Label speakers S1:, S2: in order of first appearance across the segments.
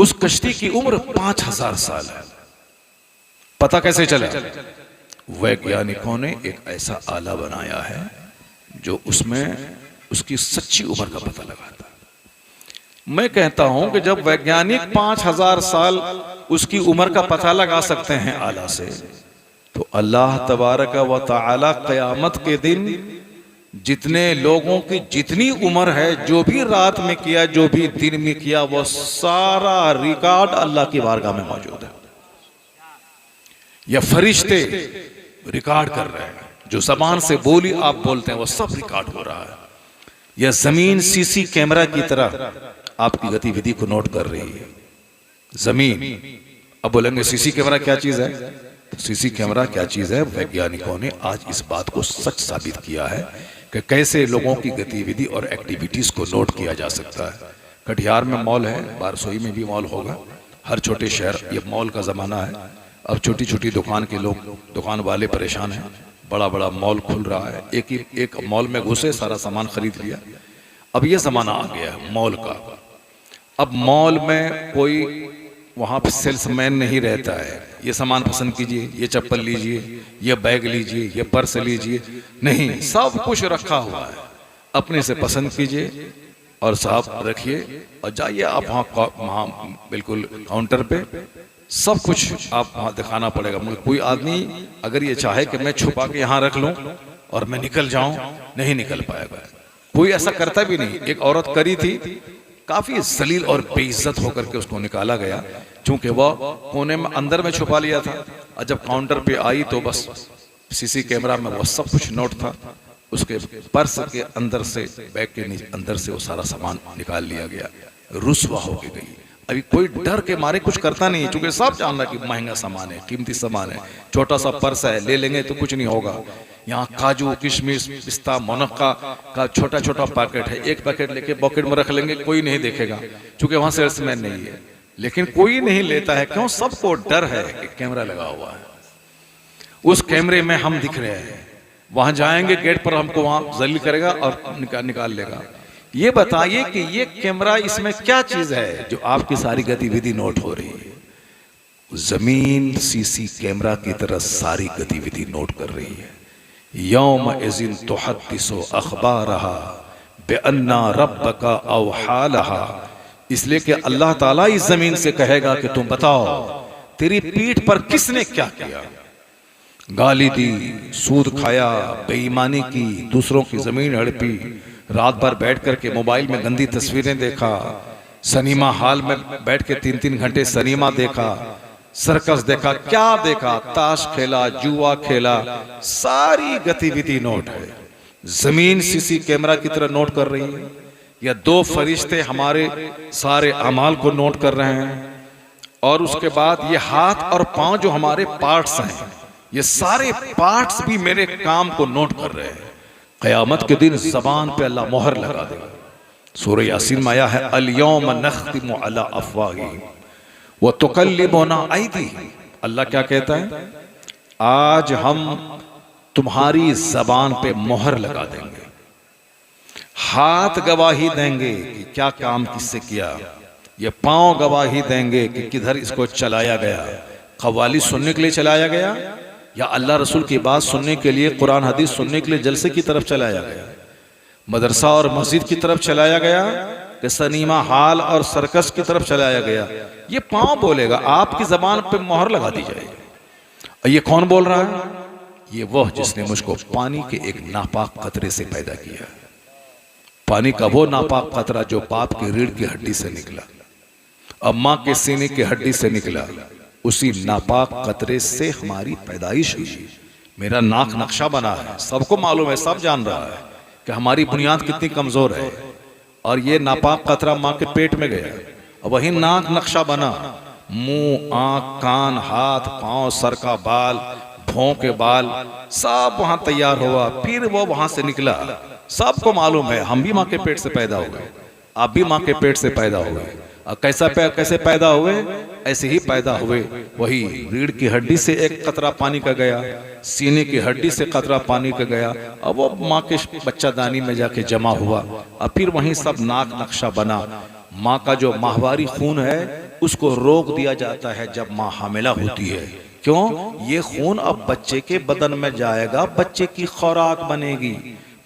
S1: उस कश्ती की उम्र 5000 साल है। पता कैसे चला? वैज्ञानिकों ने एक ऐसा आला बनाया है जो उसमें उसकी सच्ची उम्र का पता लगाता है। मैं कहता हूं कि जब वैज्ञानिक 5000 साल उसकी उम्र का पता लगा सकते हैं आला से, तो अल्लाह तबारक व तआला क़यामत के दिन जितने लोगों की जितनी उम्र है, जो भी रात में किया, जो भी दिन में किया, वो सारा रिकॉर्ड अल्लाह की बारगाह में मौजूद है। या फरिश्ते रिकॉर्ड कर रहे हैं, जो जबान से बोली आप बोलते हैं वो सब रिकॉर्ड हो रहा है। यह जमीन सीसी कैमरा की तरह आपकी गतिविधि को नोट कर रही है। जमीन, अब बोलेंगे सीसी कैमरा क्या चीज है? सीसी कैमरा क्या चीज है? वैज्ञानिकों ने आज इस बात को सच साबित किया है कि कैसे लोगों की गतिविधि और एक्टिविटीज को नोट किया जा सकता है। कटिहार में मॉल है, बारसोई में भी मॉल होगा। हर छोटे शहर ये मॉल का जमाना है। अब छोटी छोटी दुकान के लोग, दुकान वाले परेशान हैं। बड़ा बड़ा मॉल खुल रहा है, एक मॉल में घुसे सारा सामान खरीद लिया। अब ये जमाना आ गया है मॉल का। अब मॉल में कोई वहां पे सेल्समैन नहीं रहता है, ये सामान पसंद कीजिए, ये चप्पल लीजिए, ये बैग लीजिए, ये पर्स लीजिए। नहीं, सब कुछ रखा हुआ है। अपने से पसंद कीजिए और साहब रखिए और जाइए आप वहाँ बिल्कुल काउंटर पे सब कुछ आप वहाँ दिखाना पड़ेगा। मगर कोई आदमी अगर ये चाहे कि मैं छुपा के यहाँ रख लूँ और मैं निकल जाऊँ, नहीं निकल पाएगा। कोई ऐसा करता भी नहीं। एक औरत करी थी, काफी जलील और बेइज्जत होकर के उसको निकाला गया, क्योंकि वह कोने में अंदर में छुपा लिया था। और जब काउंटर पे आई तो बस सीसी कैमरा में वो सब कुछ नोट था। उसके पर्स के अंदर से, बैग के अंदर से वो सारा सामान निकाल लिया गया। रुस्वा होके गई। अभी कोई डर के मारे कुछ करता नहीं है, क्योंकि सब जान रहा कि महंगा सामान है, कीमती सामान है। छोटा सा पर्स है, ले लेंगे तो कुछ नहीं होगा। यहाँ काजू, किशमिश, पिस्ता, मुनक्का का छोटा छोटा पैकेट है, एक पैकेट लेके पॉकेट में रख लेंगे, कोई नहीं देखेगा, क्योंकि वहां सेल्समैन नहीं है। लेकिन कोई नहीं लेता है, क्यों? सबको डर है कि कैमरा लगा हुआ है, उस कैमरे में हम दिख रहे हैं। वहां जाएंगे गेट पर हमको वहां जलील करेगा और निकाल लेगा। ये बताइए कि ये कैमरा, इसमें क्या चीज है जो आपकी सारी गतिविधि नोट हो रही है? जमीन सीसी कैमरा की तरह सारी गतिविधि नोट कर रही है। यौम इज़िन तुहद्दिसु अख़बारहा बिअन्ना रब्बका औहालहा। इसलिए कि अल्लाह ताला इस जमीन से कहेगा कि तुम बताओ तेरी पीठ पर किसने क्या किया। गाली दी, सूद खाया, बेईमानी की, दूसरों की जमीन हड़पी, रात भर बैठ करके मोबाइल में गंदी तस्वीरें देखा, सनीमा हॉल में बैठ के 3-3 घंटे सनीमा देखा, सर्कस देखा, क्या देखा, ताश खेला, जुआ खेला, सारी गतिविधि नोट है। जमीन सीसी कैमरा की तरह नोट कर रही है। या दो फरिश्ते हमारे सारे अमाल को नोट कर रहे हैं। और उसके बाद ये हाथ और पांव जो हमारे पार्ट्स हैं, ये सारे पार्ट्स भी मेरे काम को नोट कर रहे हैं। क़यामत के दिन ज़बान पे अल्लाह मोहर लगा देगा। सूरह यासीन में आया है, अल यौम नख्तिमु अला अफ़वाहिहिम व तुकल्लिमुना अयदीहिम। अल्लाह क्या कहता है? आज हम तुम्हारी ज़बान पे मोहर लगा देंगे, हाथ गवाही देंगे कि क्या काम किससे किया, ये पांव गवाही देंगे कि किधर इसको चलाया गया। कव्वाली सुनने के लिए चलाया गया या अल्लाह रसूल की बात सुनने के लिए, कुरान हदीस सुनने के लिए जलसे की तरफ चलाया गया, मदरसा और मस्जिद की तरफ चलाया गया, कि सनीमा हॉल और सर्कस की तरफ चलाया गया। ये पांव बोलेगा, आपकी जबान पे मोहर लगा दी जाएगी। ये कौन बोल रहा है? ये वह जिसने मुझको पानी के एक नापाक कतरे से पैदा किया। पानी का वो नापाक कतरा जो बाप की रीढ़ की हड्डी से निकला, अम्मा के सीने की हड्डी से निकला, उसी नापाक कतरे से हमारी पैदाइश हुई। मेरा नाक नक्शा बना है, सबको मालूम है, सब जान रहा है कि हमारी बुनियाद कितनी कमजोर है। और ये नापाक कतरा माँ के पेट में गया और वही नाक नक्शा बना। मुंह, आंख, कान, हाथ, पांव, सर का बाल, भौं के बाल, सब वहां तैयार हुआ, फिर वो वहां से निकला। सबको मालूम है, हम भी माँ के पेट से पैदा हुए, आप भी माँ के पेट से पैदा हुए। कैसे पैदा हुए? ऐसे ही पैदा हुए। वही रीढ़ की हड्डी से एक कतरा पानी का गया, सीने की हड्डी से कतरा पानी का गया, और वो माँ के बच्चादानी में जाके जमा हुआ, और फिर वहीं सब नाक नक्शा बना। माँ का जो माहवारी खून है उसको रोक दिया जाता है जब माँ हामिला होती है। क्यों? ये खून अब बच्चे के बदन में जाएगा, बच्चे की खुराक बनेगी,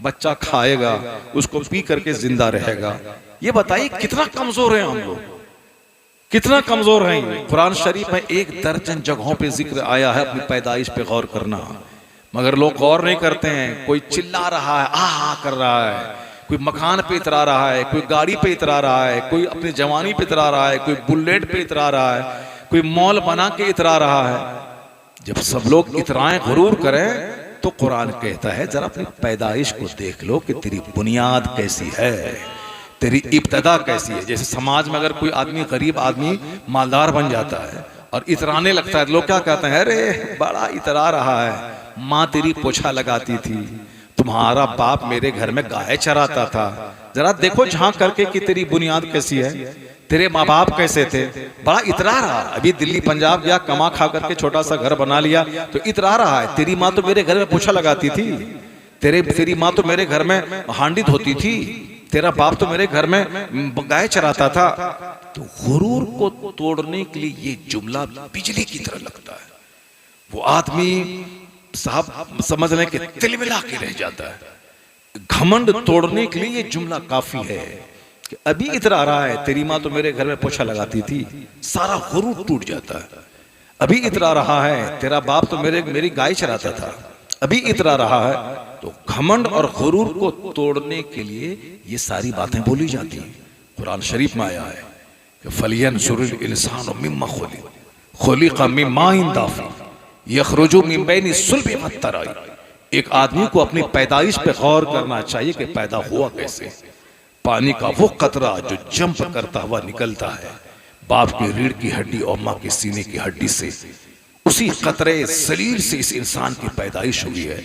S1: बच्चा खाएगा, उसको पी करके जिंदा रहेगा। ये बताइए कितना कमजोर है हम लोग, कितना कमजोर हैं। कुरान शरीफ में 1 दर्जन जगहों पे जिक्र आया है अपनी पैदाइश पे गौर करना, मगर लोग गौर नहीं करते हैं। कोई चिल्ला रहा है, आ कर रहा है, कोई मकान पे इतरा रहा है, कोई गाड़ी पे इतरा रहा है, कोई अपनी जवानी पे इतरा रहा है, कोई बुलेट पे इतरा रहा है, कोई मॉल बना के इतरा रहा है। जब सब लोग इतराएं, गुरूर करें, तो कुरान कहता है जरा अपनी पैदाइश को देख लो कि तेरी बुनियाद कैसी है, तेरी इब्तदा कैसी है। जैसे समाज में अगर कोई आदमी, गरीब आदमी मालदार बन जाता है और इतराने लगता है, लोग क्या कहते हैं? अरे बड़ा इतरा रहा है, माँ तेरी पोछा लगाती थी, तुम्हारा बाप मेरे घर में गाय चराता था, जरा देखो झांक करके कि तेरी बुनियाद कैसी है, तेरे माँ बाप कैसे थे। बड़ा इतरा रहा, अभी दिल्ली पंजाब गया, कमा खा करके छोटा सा घर बना लिया तो इतरा रहा है। तेरी माँ तो मेरे घर में पोछा लगाती थी, तेरी माँ तो मेरे घर में हांडी धोती थी, तेरा बाप तो मेरे घर में गाय चराता था। तो गुरूर को तोड़ने के लिए ये जुमला बिजली की तरह लगता है। वो आदमी साहब समझने के तिलमिला के रह जाता है। घमंड तोड़ने के लिए ये जुमला काफी है कि अभी इतरा रहा है, तेरी माँ तो मेरे घर में पोछा लगाती थी, सारा गुरूर टूट जाता है। अभी इतरा रहा है, तेरा बाप तो मेरी गाय चराता था, अभी इतरा रहा है। तो घमंड और गुरूर को तोड़ने के लिए ये सारी बातें बोली जाती हैं। कुरान शरीफ में आया है कि फलियंजुरिल इंसानु मिम्मा खुलिक़ मिन माइन दाफ़िक़ यख़रुजु मिन बैनि सुल्बि वत्तराई। एक आदमी को अपनी पैदाइश पे गौर करना चाहिए कि पैदा हुआ कैसे। पानी का वो कतरा जो जंप करता हुआ निकलता है बाप की रीढ़ की हड्डी और माँ के सीने की हड्डी से, उसी कतरे सलील से इस इंसान की पैदाइश हुई है।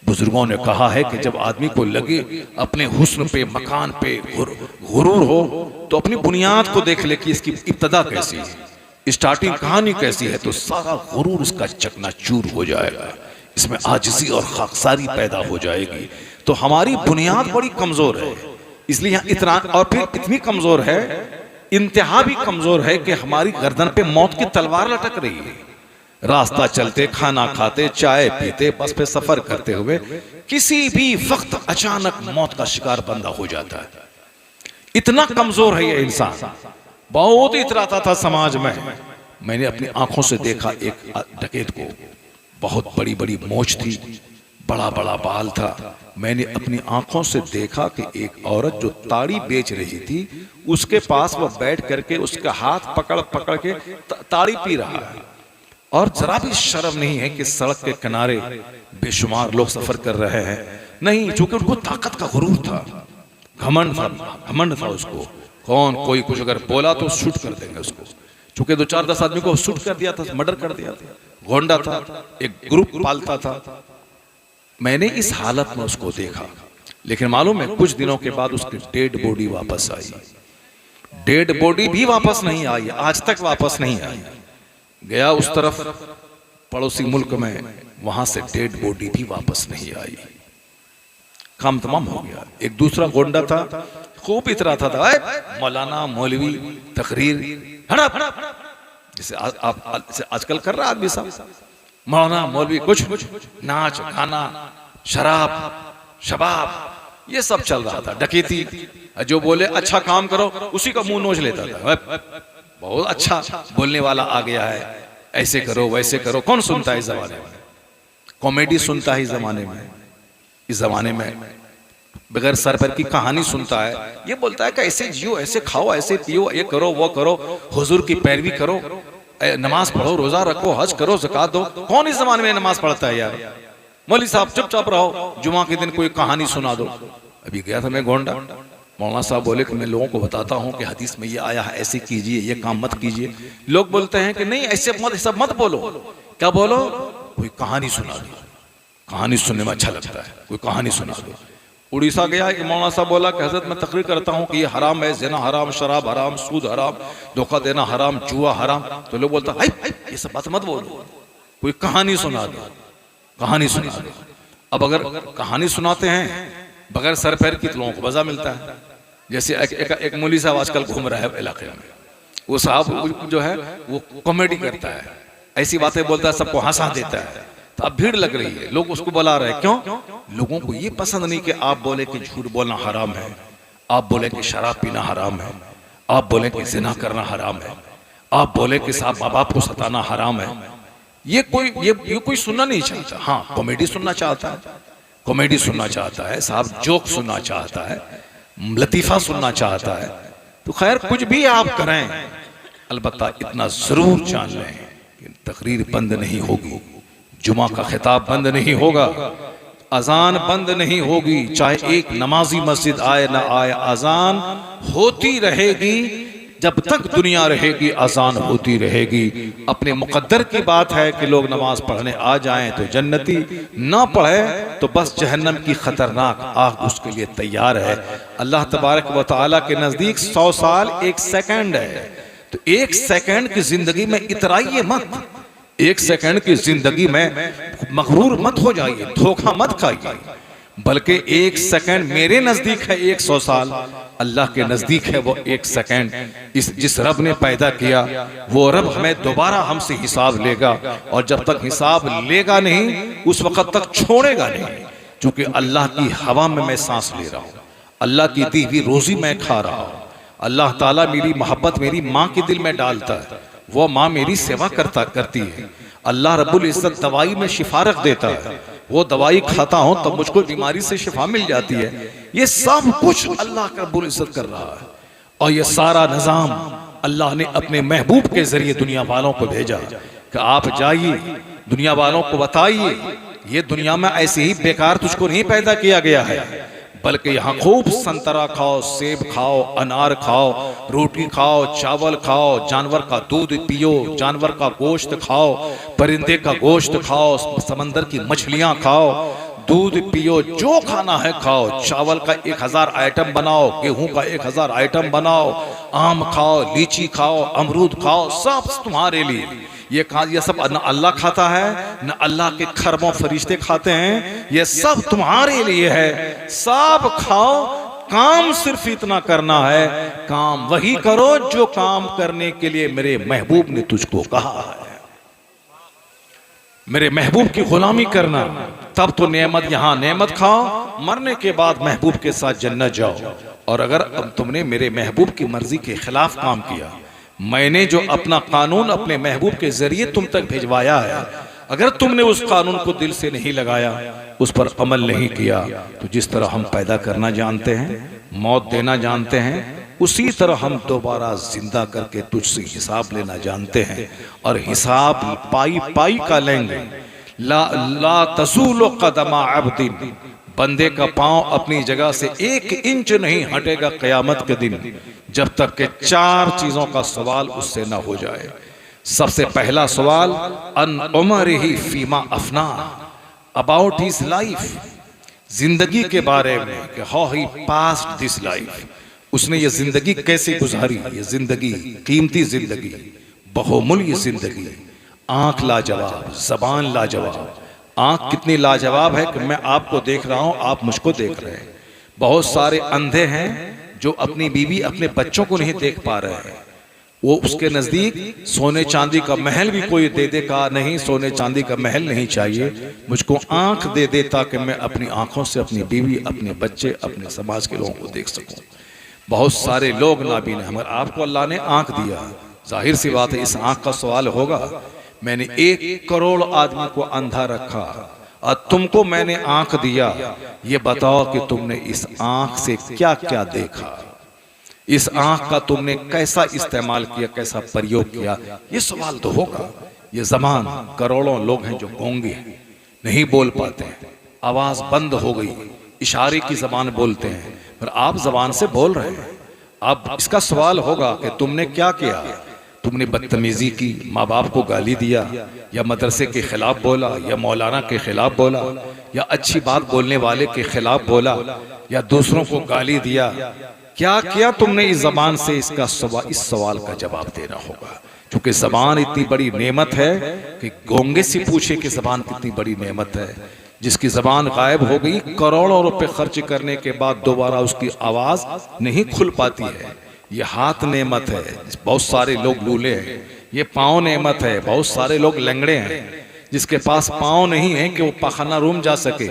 S1: बुजुर्गों ने कहा है कि जब आदमी को लगे अपने हुस्न पे, मकान पे गुरूर हो, तो अपनी बुनियाद को देख ले कि इसकी इब्तदा कैसी है, स्टार्टिंग कहानी कैसी है, तो सारा गुरूर उसका चकनाचूर हो जाएगा, इसमें आजिज़ी और खाकसारी पैदा हो जाएगी। तो हमारी बुनियाद बड़ी कमजोर है, इसलिए यहाँ इतना, और फिर इतनी कमजोर है, इंतहा भी कमजोर है कि हमारी गर्दन पे मौत की तलवार लटक रही है। रास्ता चलते, खाना खाते, चाय पीते, बस पे सफर करते हुए किसी भी वक्त अचानक मौत का शिकार बंदा हो जाता है। इतना कमजोर है ये इंसान। बहुत इतराता था समाज में। मैंने अपनी आंखों से देखा एक डकैत को, बहुत बड़ी बड़ी मोछ थी, बड़ा बड़ा बाल था। मैंने अपनी आंखों से देखा कि एक औरत जो ताड़ी बेच रही थी, उसके पास वह बैठ करके उसका हाथ पकड़ पकड़ के ताड़ी पी रहा है। और जरा भी शर्म नहीं है कि सड़क के किनारे बेशुमार लोग सफर कर रहे हैं। नहीं, चूंकि उनको ताकत का गुरूर था, घमंड था उसको। कौन कोई कुछ अगर बोला तो शूट कर देंगे उसको। चूंकि 2-4-10 आदमी को शूट कर दिया था, मर्डर कर दिया था, गोंडा था, एक ग्रुप पालता था। मैंने इस हालत में उसको देखा, लेकिन मालूम है कुछ दिनों के बाद उसकी डेड बॉडी वापस आई। डेड बॉडी भी वापस नहीं आई, आज तक वापस नहीं आई। गया उस तरफ पड़ोसी मुल्क में, वहां से डेड बॉडी भी वापस नहीं आई। काम तमाम हो गया। एक दूसरा गोंडा था, खूब इतरा था, मौलाना मौलवी तकरीर, जैसे आजकल कर रहा आदमी साहब, मौलाना मौलवी कुछ नाच गाना, शराब शबाब, ये सब चल रहा था। डकैती, जो बोले अच्छा काम करो उसी का मुंह नोच लेता था। बहुत अच्छा बोलने वाला आ गया है, ऐसे करो वैसे करो। कौन सुनता है इस जमाने में? कॉमेडी सुनता है इस जमाने में। इस जमाने में बगैर सर पर की कहानी सुनता है। ये बोलता है कि ऐसे जियो, ऐसे खाओ, ऐसे पियो, ये करो वो करो, हुजूर की पैरवी करो, नमाज पढ़ो, रोजा रखो, हज करो, ज़कात दो। कौन इस जमाने में नमाज पढ़ता है यार? मौलवी साहब चुपचाप रहो, जुमा के दिन कोई कहानी सुना दो। अभी गया था मैं गोंडा, मौलाना साहब बोले कि मैं लोगों को बताता हूँ कि हदीस में ये आया है, ऐसे कीजिए, ये काम मत कीजिए। लोग बोलते हैं कि नहीं ऐसे मत, सब मत बोलो। क्या बोलो? कोई कहानी सुना दो, कहानी सुनने में अच्छा लगता है, कोई कहानी सुना दो। उड़ीसा गया कि मौलाना साहब बोला कि हजरत मैं तकरीर करता हूँ कि ये हराम है, ज़िना हराम, शराब हराम, सूद हराम, धोखा देना हराम, जुआ हराम। तो लोग बोलता है ये सब बात मत बोलो, कोई कहानी सुना दो, कहानी सुना दो। अब अगर कहानी सुनाते हैं बगैर सर पैर की, तो लोगों को मजा मिलता है। जैसे एक मौलवी साहब आजकल घूम रहा है इलाके में, वो साहब जो है वो कॉमेडी करता है, ऐसी बातें बोलता है, सबको हंसा देता है। तो अब भीड़ लग रही है, लोग उसको बुला रहे हैं। क्यों? लोगों को ये पसंद नहीं कि आप बोले कि झूठ बोलना हराम है, आप बोले कि शराब पीना हराम है, आप बोले कि जिना करना हराम है, आप बोले कि साहब माँ बाप को सताना हराम है। ये कोई सुनना नहीं चाहता। हाँ, कॉमेडी सुनना चाहता है, कॉमेडी सुनना चाहता है साहब, जोक सुनना चाहता है, लतीफा सुनना चाहता है। तो खैर कुछ भी आप करें, अलबत्ता इतना जरूर जान लें कि तकरीर बंद नहीं होगी, जुमा का खिताब बंद नहीं होगा, अजान बंद नहीं होगी, चाहे एक नमाजी मस्जिद आए ना आए, अजान होती रहेगी जब तक दुनिया रहेगी, अजान होती रहेगी। अपने मुकद्दर की बात है कि लोग नमाज पढ़ने आ जाएं तो जन्नती, ना पढ़े तो बस जहन्नम की खतरनाक आग उसके लिए तैयार है। अल्लाह तबारक व तआला के नजदीक 100 साल 1 सेकंड है। तो 1 सेकंड की जिंदगी में इतराइए मत, 1 सेकंड की जिंदगी में मगरूर मत हो जाइए, धोखा मत खाइए, बल्कि 1 सेकंड मेरे नजदीक है 100 साल, अल्लाह के नजदीक है वो 1 सेकंड। जिस रब ने पैदा किया वो रब हमें दोबारा हमसे हिसाब लेगा, और जब तक हिसाब लेगा नहीं उस वक्त तक छोड़ेगा नहीं। क्योंकि अल्लाह की हवा में मैं सांस ले रहा हूँ, अल्लाह की दी हुई रोजी मैं खा रहा हूँ, अल्लाह ताला मेरी मोहब्बत मेरी माँ के दिल में डालता है, वो माँ मेरी सेवा करती है। अल्लाह रब्बुल इज्जत दवाई में शिफा रख देता है, वो दवाई खाता हूं तब मुझको बीमारी से शिफा मिल जाती है। ये सब कुछ अल्लाह का रब्बुल इज्जत कर रहा है, और ये सारा निजाम अल्लाह ने अपने महबूब के जरिए दुनिया वालों को भेजा कि आप जाइए, दुनिया वालों को बताइए ये दुनिया में ऐसे ही बेकार तुझको नहीं पैदा किया गया है, बल्कि यहाँ खूब संतरा खाओ, सेब खाओ, अनार खाओ, रोटी खाओ, चावल खाओ, जानवर का दूध पियो, जानवर का गोश्त खाओ, परिंदे का गोश्त खाओ, समंदर की मछलियां खाओ, दूध पियो, जो खाना है खाओ, चावल का 1000 आइटम बनाओ, गेहूं का 1000 आइटम बनाओ, आम खाओ, लीची खाओ, अमरूद खाओ, सब तुम्हारे लिए। ये सब न अल्लाह खाता है, न अल्लाह के खरबों फरिश्ते खाते हैं, ये सब तुम्हारे लिए है। सब खाओ, काम सिर्फ इतना करना है, काम वही करो जो काम करने के लिए मेरे महबूब ने तुझको कहा है। मेरे महबूब की गुलामी करना, तब तो नेमत, यहाँ नेमत खाओ, मरने के बाद महबूब के साथ जन्नत जाओ। और अगर तुमने मेरे महबूब की मर्जी के खिलाफ काम किया, मैंने जो अपना कानून अपने महबूब के जरिए तुम तक भिजवाया है, अगर तुमने उस कानून को दिल से नहीं लगाया, उस पर अमल नहीं किया, तो जिस तरह हम पैदा करना जानते हैं, मौत देना जानते हैं, उसी तरह हम दोबारा जिंदा करके तुझसे हिसाब लेना जानते हैं, और हिसाब पाई पाई का लेंगे। ला तज़ूलु क़दमा अब्दिन, बंदे का पांव अपनी जगह से 1 इंच नहीं हटेगा क़यामत के दिन, जब तक के 4 चीजों का सवाल उससे ना हो जाए। सबसे पहला सवाल अन उमरिही फीमा अफना, अबाउट हिज लाइफ, जिंदगी के बारे में कि how he passed this life, उसने ये जिंदगी कैसे गुजारी, ये जिंदगी कीमती जिंदगी, बहुमूल्य जिंदगी। आंख लाजवाब, जबान लाजवाब। आंख कितनी लाजवाब है कि मैं आपको देख रहा हूं, आप मुझको देख रहे हैं। बहुत सारे अंधे हैं जो अपनी बीवी अपने बच्चों को नहीं देख पा रहे हैं, वो उसके नजदीक सोने चांदी का महल भी कोई दे दे, कहा नहीं सोने चांदी का महल नहीं चाहिए, मुझको आंख दे दे ताकि मैं अपनी आंखों से अपनी बीवी, अपने बच्चे, अपने समाज के लोगों को देख सकूं। बहुत सारे लोग नाबीन हैं, मगर आपको अल्लाह ने आंख दिया, जाहिर सी बात है इस आंख का सवाल होगा। मैंने 1 करोड़ आदमी को अंधा रखा और तुमको मैंने आंख दिया, ये बताओ कि तुमने इस आंख से क्या क्या देखा, इस आंख का तुमने कैसा इस्तेमाल किया, कैसा प्रयोग किया, ये सवाल तो होगा। ये जबान, करोड़ों लोग हैं जो गूंगे नहीं बोल पाते हैं, आवाज बंद हो गई, इशारे की जबान बोलते हैं, पर आप जबान से बोल रहे हैं। अब इसका सवाल होगा कि तुमने क्या किया, तुमने बदतमीजी की, माँ बाप को गाली दिया, या मदरसे के खिलाफ बोला, या मौलाना के खिलाफ बोला, या अच्छी बात बोलने वाले के खिलाफ बोला, या दूसरों को गाली दिया, क्या किया तुमने इस जबान से, इस सवाल का जवाब देना होगा। क्योंकि जबान इतनी बड़ी नेमत है कि गोंगे से पूछे कि जबान कितनी बड़ी नेमत है। जिसकी जबान गायब हो गई, करोड़ों रुपए खर्च करने के बाद दोबारा उसकी आवाज नहीं खुल पाती है। ये हाथ नेमत है, बहुत सारे लोग लूले हैं। ये पाँव नेमत है, बहुत सारे लोग लंगड़े हैं। जिसके पास पाँव नहीं है कि वो पाखाना रूम जा सके,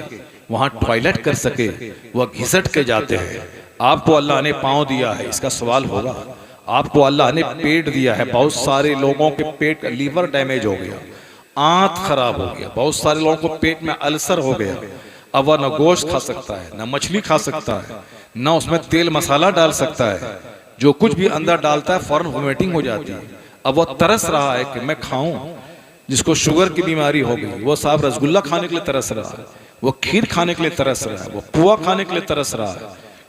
S1: वहाँ टॉयलेट कर सके, वह घिसट के जाते हैं। आपको अल्लाह ने पाँव दिया है, इसका सवाल होगा। आपको अल्लाह ने पेट दिया है, बहुत सारे लोगों के पेट का लीवर डैमेज हो गया, आंत खराब हो गया, बहुत सारे लोगों को पेट में अल्सर हो गया। अब वह न गोश्त खा सकता है, न मछली खा सकता है, न उसमें तेल मसाला डाल सकता है। जो कुछ भी अंदर डालता है फौरन वोमिटिंग हो जाती है। अब वो तरस रहा है कि मैं खाऊं। जिसको शुगर की बीमारी हो गई वो साहब रसगुल्ला खाने के लिए तरस रहा है, वो खीर खाने के लिए तरस रहा है, वो पुआ खाने के लिए तरस रहा है।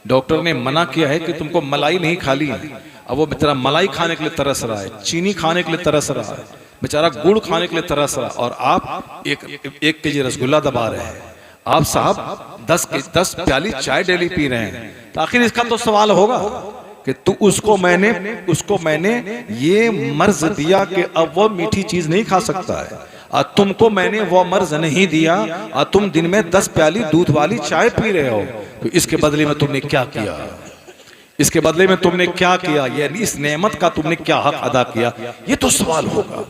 S1: डॉक्टर ने मना किया है कि तुमको मलाई नहीं खानी है, अब वो बेचारा मलाई खाने के लिए तरस रहा है, चीनी खाने के लिए तरस रहा है, बेचारा गुड़ खाने के लिए तरस रहा है। और आप एक केजी रसगुल्ला दबा रहे हैं। आप साहब 10 प्याली चाय डेली पी रहे हैं। तो आखिर इसका तो सवाल होगा कि तू उसको मैंने ये मर्ज दिया कि अब वो मीठी चीज नहीं खा सकता है, और तुमको मैंने वो मर्ज नहीं दिया और तुम दिन में 10 प्याली दूध वाली चाय पी रहे हो। तो इसके बदले में तुमने क्या किया? इसके बदले में तुमने क्या किया? यानी इस नेमत का तुमने क्या हक अदा किया? ये तो सवाल होगा।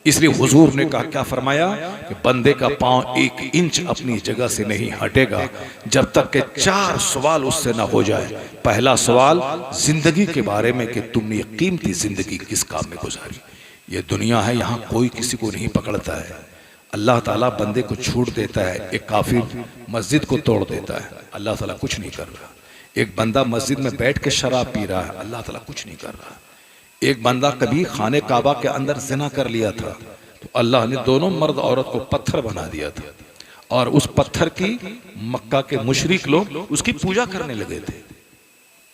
S1: इसलिए हुजूर ने कहा, क्या फरमाया कि बंदे का पांव 1 इंच अपनी जगह से नहीं हटेगा जब तक के 4 सवाल उससे ना हो जाए। पहला सवाल जिंदगी के बारे में कि तुमने ये कीमती जिंदगी किस काम में गुजारी। ये दुनिया है, यहाँ कोई किसी को नहीं पकड़ता है। अल्लाह ताला बंदे को छूट देता है। एक काफिर मस्जिद को तोड़ देता है, अल्लाह ताला कुछ नहीं कर रहा। एक बंदा मस्जिद में बैठ के शराब पी रहा है, अल्लाह ताला कुछ नहीं कर रहा। एक बंदा कभी खाने काबा के अंदर जिना कर लिया था, तो अल्लाह ने दोनों मर्द औरत को पत्थर बना दिया था, और उस पत्थर की मक्का के मुशरिक लोग उसकी पूजा करने लगे थे।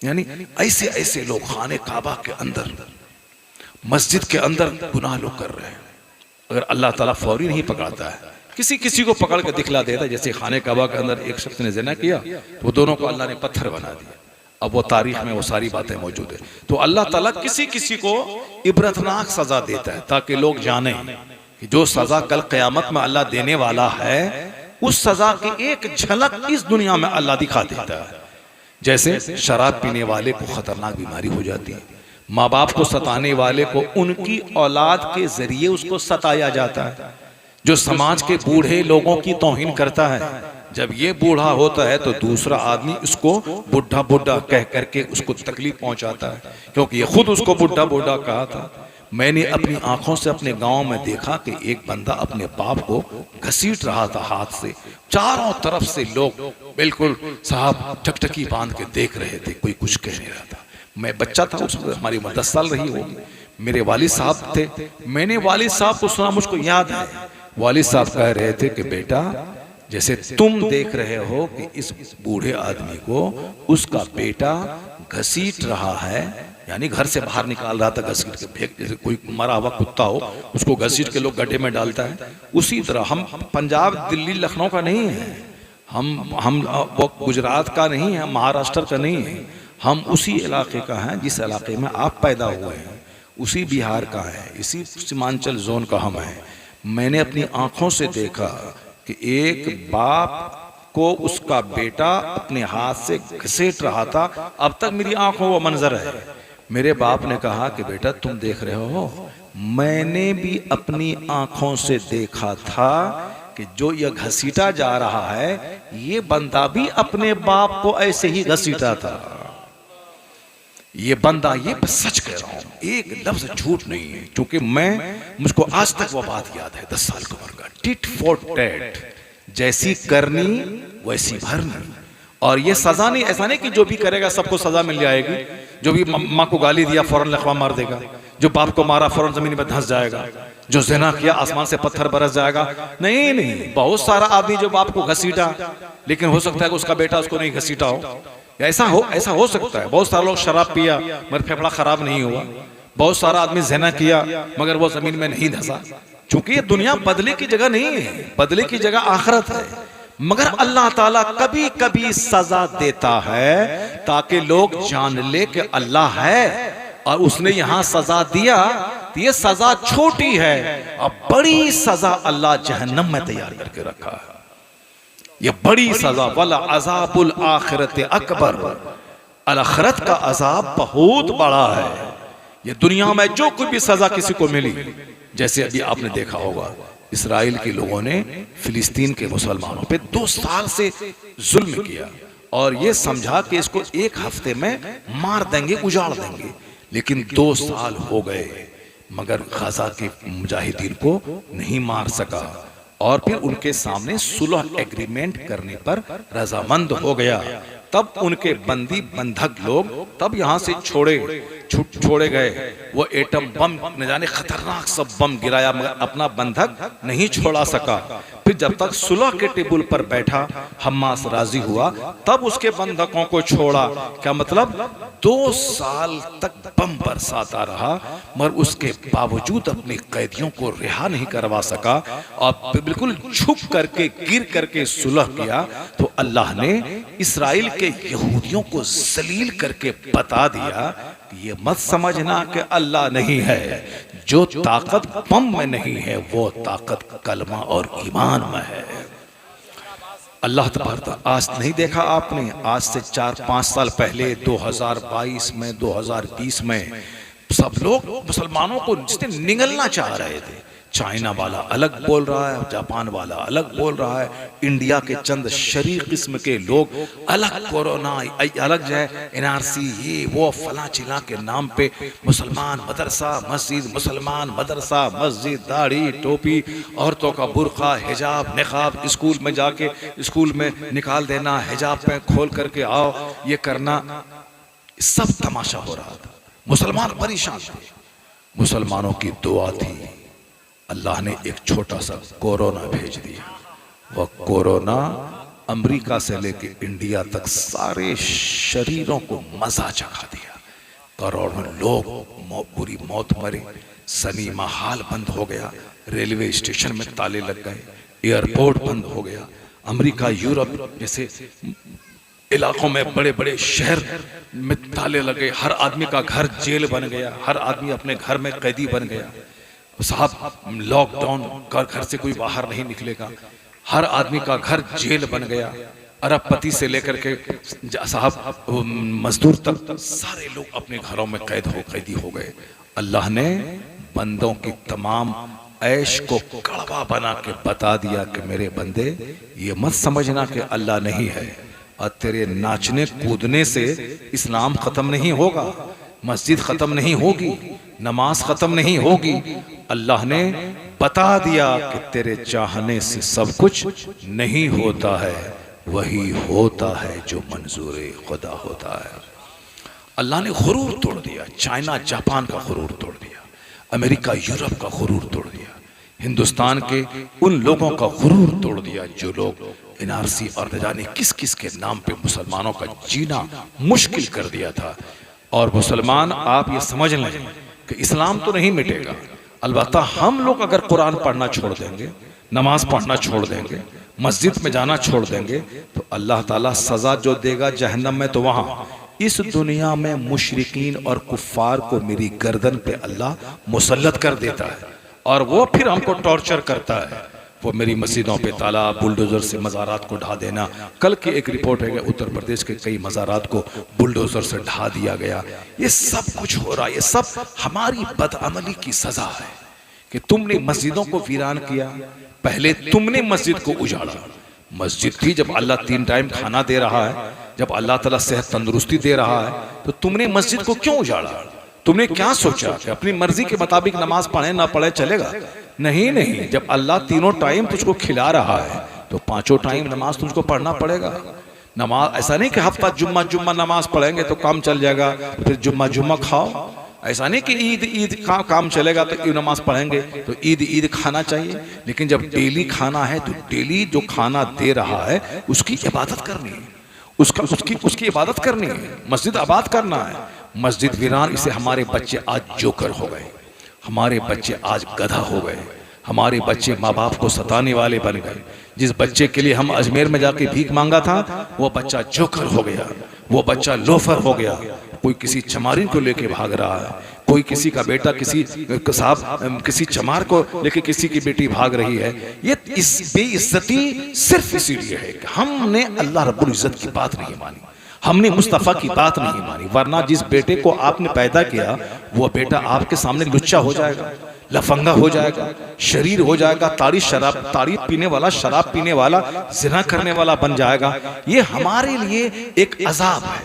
S1: यानी ऐसे ऐसे लोग खाने काबा के अंदर, मस्जिद के अंदर गुनाह लोग कर रहे हैं। अगर अल्लाह ताला फौरी नहीं पकड़ता है, किसी किसी को पकड़ के दिखला देता, जैसे खाने काबा के अंदर एक शख्स ने जिना किया तो वो दोनों को अल्लाह ने पत्थर बना दिया। अब वो तारीख में वो सारी बातें मौजूद है। तो अल्लाह ताला किसी किसी को इबरतनाक सजा देता है ताकि लोग जाने कि जो सजा कल क़यामत में अल्लाह देने वाला है, उस सजा की एक झलक इस दुनिया में अल्लाह दिखा देता है। जैसे शराब पीने वाले को खतरनाक बीमारी हो जाती है, माँ बाप को सताने वाले को उनकी औलाद के जरिए उसको सताया जाता है। जो समाज के बूढ़े लोगों की तौहीन करता है, जब ये बूढ़ा होता है तो दूसरा आदमी उसको बुढ़ा बुढ़ा कह करके उसको तकलीफ पहुंचाता है, क्योंकि ये खुद उसको बुढ़ा बुढ़ा कहा था। मैंने अपनी आंखों से अपने गांव में देखा कि एक बंदा अपने बाप को घसीट रहा था हाथ से। चारों तरफ से लोग बिल्कुल साहब टकटकी बांध के देख रहे थे, कोई कुछ कह नहीं रहा था। मैं बच्चा था उस वक्त, हमारी उम्र 10 साल रही होगी। मेरे वालिद साहब थे, मैंने वालिद साहब को सुना, मुझको याद है वालिद साहब कह रहे थे कि बेटा, जैसे तुम देख रहे हो कि इस बूढ़े आदमी को उसका बेटा घसीट रहा है, यानी घर से बाहर निकाल रहा था घसीट के फेंक, जैसे कोई मरा हुआ कुत्ता हो उसको घसीट के लोग गड्ढे में डालता है, उसी तरह हम पंजाब दिल्ली लखनऊ का नहीं है, हम वो गुजरात का नहीं है, महाराष्ट्र का नहीं है, हम उसी इलाके का है जिस इलाके में आप पैदा हुए हैं, उसी बिहार का है, इसी सीमांचल जोन का हम है। मैंने अपनी आंखों से देखा कि एक बाप को उसका बेटा अपने हाथ से घसीट रहा था। अब तक मेरी आंखों वो मंजर है। मेरे बाप ने कहा कि बेटा तुम देख रहे हो, मैंने भी अपनी आंखों से देखा था कि जो ये घसीटा जा रहा है, ये बंदा भी अपने बाप को ऐसे ही घसीटा था। ये बंदा, ये सच कह रहा हूं, एक लफ्ज झूठ नहीं है, क्योंकि मुझको आज तक वो बात याद है 10 साल की उम्र का। टिट फॉर टैट, जैसी करनी वैसी भरनी। और ये सजा नहीं, ऐसा नहीं कि जो भी करेगा सबको सजा मिल जाएगी। जो भी माँ को गाली दिया फौरन लकवा मार देगा, जो बाप को मारा फौरन जमीन पर धंस जाएगा, जो ज़िना किया आसमान से पत्थर बरस जाएगा। नहीं नहीं, बहुत सारा आदमी जो बाप को घसीटा, लेकिन हो सकता है कि उसका बेटा उसको नहीं घसीटा हो। ऐसा हो सकता है। बहुत सारे लोग शराब पिया मगर फेफड़ा खराब नहीं हुआ। बहुत सारा आदमी ज़िना किया मगर वो जमीन में नहीं धंसा। क्योंकि ये दुनिया बदले की जगह नहीं है, बदले की जगह आखिरत है। मगर अल्लाह ताला कभी कभी सजा देता है ताकि लोग जान ले कि अल्लाह है और उसने यहाँ सजा दिया, तो ये सजा छोटी है और बड़ी सजा अल्लाह जहन्नम में तैयार करके रखा है। ये बड़ी सजा, वला अज़ाबुल आखिरत अकबर, आखिरत का अजाब बहुत बड़ा है। ये दुनिया में जो कोई भी सजा किसी को मिली, जैसे अभी आपने देखा होगा इसराइल के लोगों ने फिलिस्तीन के मुसलमानों पे 2 साल से जुल्म किया और ये समझा कि इसको 1 हफ्ते में मार देंगे, उजाड़ देंगे, लेकिन 2 साल हो गए मगर गाजा के मुजाहिदीन को नहीं मार सका। और फिर उनके सामने सुलह एग्रीमेंट करने पर रजामंद हो गया। तब उनके बंदी बंधक लोग तब यहां से छोड़े गए। वो एटम बम न जाने खतरनाक सब बम गिराया मगर अपना बंधक नहीं छोड़ा सका। फिर जब तक सुलह के टेबल पर बैठा हमास राजी हुआ तब उसके बंधकों को छोड़ा। क्या मतलब 2 साल तक बम बरसाता रहा मगर उसके बावजूद अपने कैदियों को रिहा नहीं करवा सका और बिल्कुल झुक करके गिर करके सुलह किया। तो अल्लाह ने इसराइल के यहूदियों को जलील करके बता दिया कि ये मत समझना कि अल्लाह नहीं है, जो ताकत बम में नहीं है वो ताकत कलमा और ईमान में है। अल्लाह तबारक आज नहीं देखा आपने, आज से 4-5 साल पहले 2022 में 2020 में सब लोग मुसलमानों को जिसने निगलना चाह रहे थे। चाइना वाला अलग बोल रहा है, जापान वाला अलग बोल रहा है, इंडिया के चंद शरीफ किस्म के लोग अलग, कोरोना अलग जो है, एनआरसी ये वो फला चिला के नाम पे मुसलमान मदरसा मस्जिद, मुसलमान मदरसा मस्जिद, दाढ़ी टोपी, औरतों का बुर्का हिजाब निकाब, स्कूल में जाके स्कूल में निकाल देना, हिजाब पे खोल करके आओ, ये करना, सब तमाशा हो रहा था। मुसलमान परेशान थे। मुसलमानों की दुआ थी, अल्लाह ने एक छोटा सा कोरोना भेज दिया। वह कोरोना अमेरिका से लेके इंडिया तक सारे शरीरों को मजा चखा दिया। करोड़ों लोग बुरी मौत मरे, सिनेमा हॉल बंद हो गया, रेलवे स्टेशन में ताले लग गए, एयरपोर्ट बंद हो गया। अमेरिका यूरोप जैसे इलाकों में बड़े बड़े शहर में ताले लगे, हर आदमी का घर जेल बन गया, हर आदमी अपने घर में कैदी बन गया। साहब लॉकडाउन कर, घर से कोई बाहर नहीं निकलेगा, हर आदमी का घर जेल बन गया। अरबपति से लेकर के साहब मजदूर तक सारे लोग अपने घरों में कैदी हो गए। अल्लाह ने बंदों की तमाम ऐश को कड़वा बना के बता दिया कि मेरे बंदे ये मत समझना कि अल्लाह नहीं है, और तेरे नाचने कूदने से इस्लाम खत्म नहीं होगा, मस्जिद खत्म नहीं होगी, नमाज खत्म नहीं होगी। अल्लाह ने बता दिया कि तेरे चाहने से सब कुछ नहीं होता है, वही होता है जो मंजूर खुदा होता है। अल्लाह ने गुरूर तोड़ दिया, चाइना जापान का गुरूर तोड़ दिया, अमेरिका यूरोप का गुरूर तोड़ दिया, हिंदुस्तान के उन लोगों का गुरूर तोड़ दिया जो लोग एनआरसी और न जाने किस किस के नाम पे मुसलमानों का जीना मुश्किल कर दिया था। और मुसलमान आप ये समझ लें कि इस्लाम तो नहीं मिटेगा, अलबत्ता हम लोग अगर कुरान पढ़ना छोड़ देंगे, नमाज पढ़ना छोड़ देंगे, मस्जिद में जाना छोड़ देंगे, तो अल्लाह ताला सजा जो देगा जहन्नम में, तो वहाँ इस दुनिया में मुशरिकीन और कुफ्फार को मेरी गर्दन पे अल्लाह मुसल्लत कर देता है और वो फिर हमको टॉर्चर करता है। वो मेरी मस्जिदों पे ताला, बुलडोजर से मज़ारात को ढा देना। कल की एक रिपोर्ट है कि उत्तर प्रदेश के कई मज़ारात को बुलडोजर से ढा दिया गया। ये सब कुछ हो रहा है, ये सब हमारी बदअमली की सजा है कि तुमने मस्जिदों को वीरान किया, पहले तुमने मस्जिद को उजाड़ा। मस्जिद भी जब अल्लाह 3 टाइम खाना दे रहा है, जब अल्लाह ताला सेहत तंदुरुस्ती दे रहा है, तो तुमने मस्जिद को क्यों उजाड़ा? तुमने क्या सोचा कि अपनी मर्जी के मुताबिक नमाज पढ़े ना पढ़े चलेगा? नहीं, जब अल्लाह 3 टाइम तुझको खिला रहा है तो 5 टाइम नमाज तुझको पढ़ना पड़ेगा। नमाज ऐसा नहीं कि हफ्ता जुम्मा नमाज पढ़ेंगे तो काम चल जाएगा, फिर जुम्मा खाओ। ऐसा नहीं कि ईद काम चलेगा तो नमाज पढ़ेंगे तो ईद खाना चाहिए। लेकिन जब डेली खाना है तो डेली जो खाना दे रहा है उसकी इबादत करनी है, उसकी इबादत करनी है, मस्जिद आबाद करना है। मस्जिद वीरान, इसे हमारे बच्चे आज जोकर हो गए, हमारे बच्चे आज गधा हो गए, हमारे बच्चे माँ बाप को सताने वाले बन गए। जिस बच्चे के लिए हम अजमेर में जाके भीख मांगा था वो बच्चा जोकर हो गया, वो बच्चा लोफर हो गया। कोई किसी चमारिन को लेके भाग रहा है, कोई किसी का बेटा किसी चमार को लेके किसी की बेटी भाग रही है। ये इस बेइज्जती सिर्फ इसीलिए है कि हमने अल्लाह रब्बुल इज्जत की बात नहीं मानी, हमने मुस्तफ़ा की बात नहीं मानी, वरना जिस बेटे को आपने पैदा किया वो बेटा आपके सामने लुच्चा हो जाएगा, लफंगा हो जाएगा, शरीर हो जाएगा, ताड़ी पीने वाला, शराब पीने वाला, जिना करने वाला बन जाएगा। ये हमारे लिए एक अजाब है,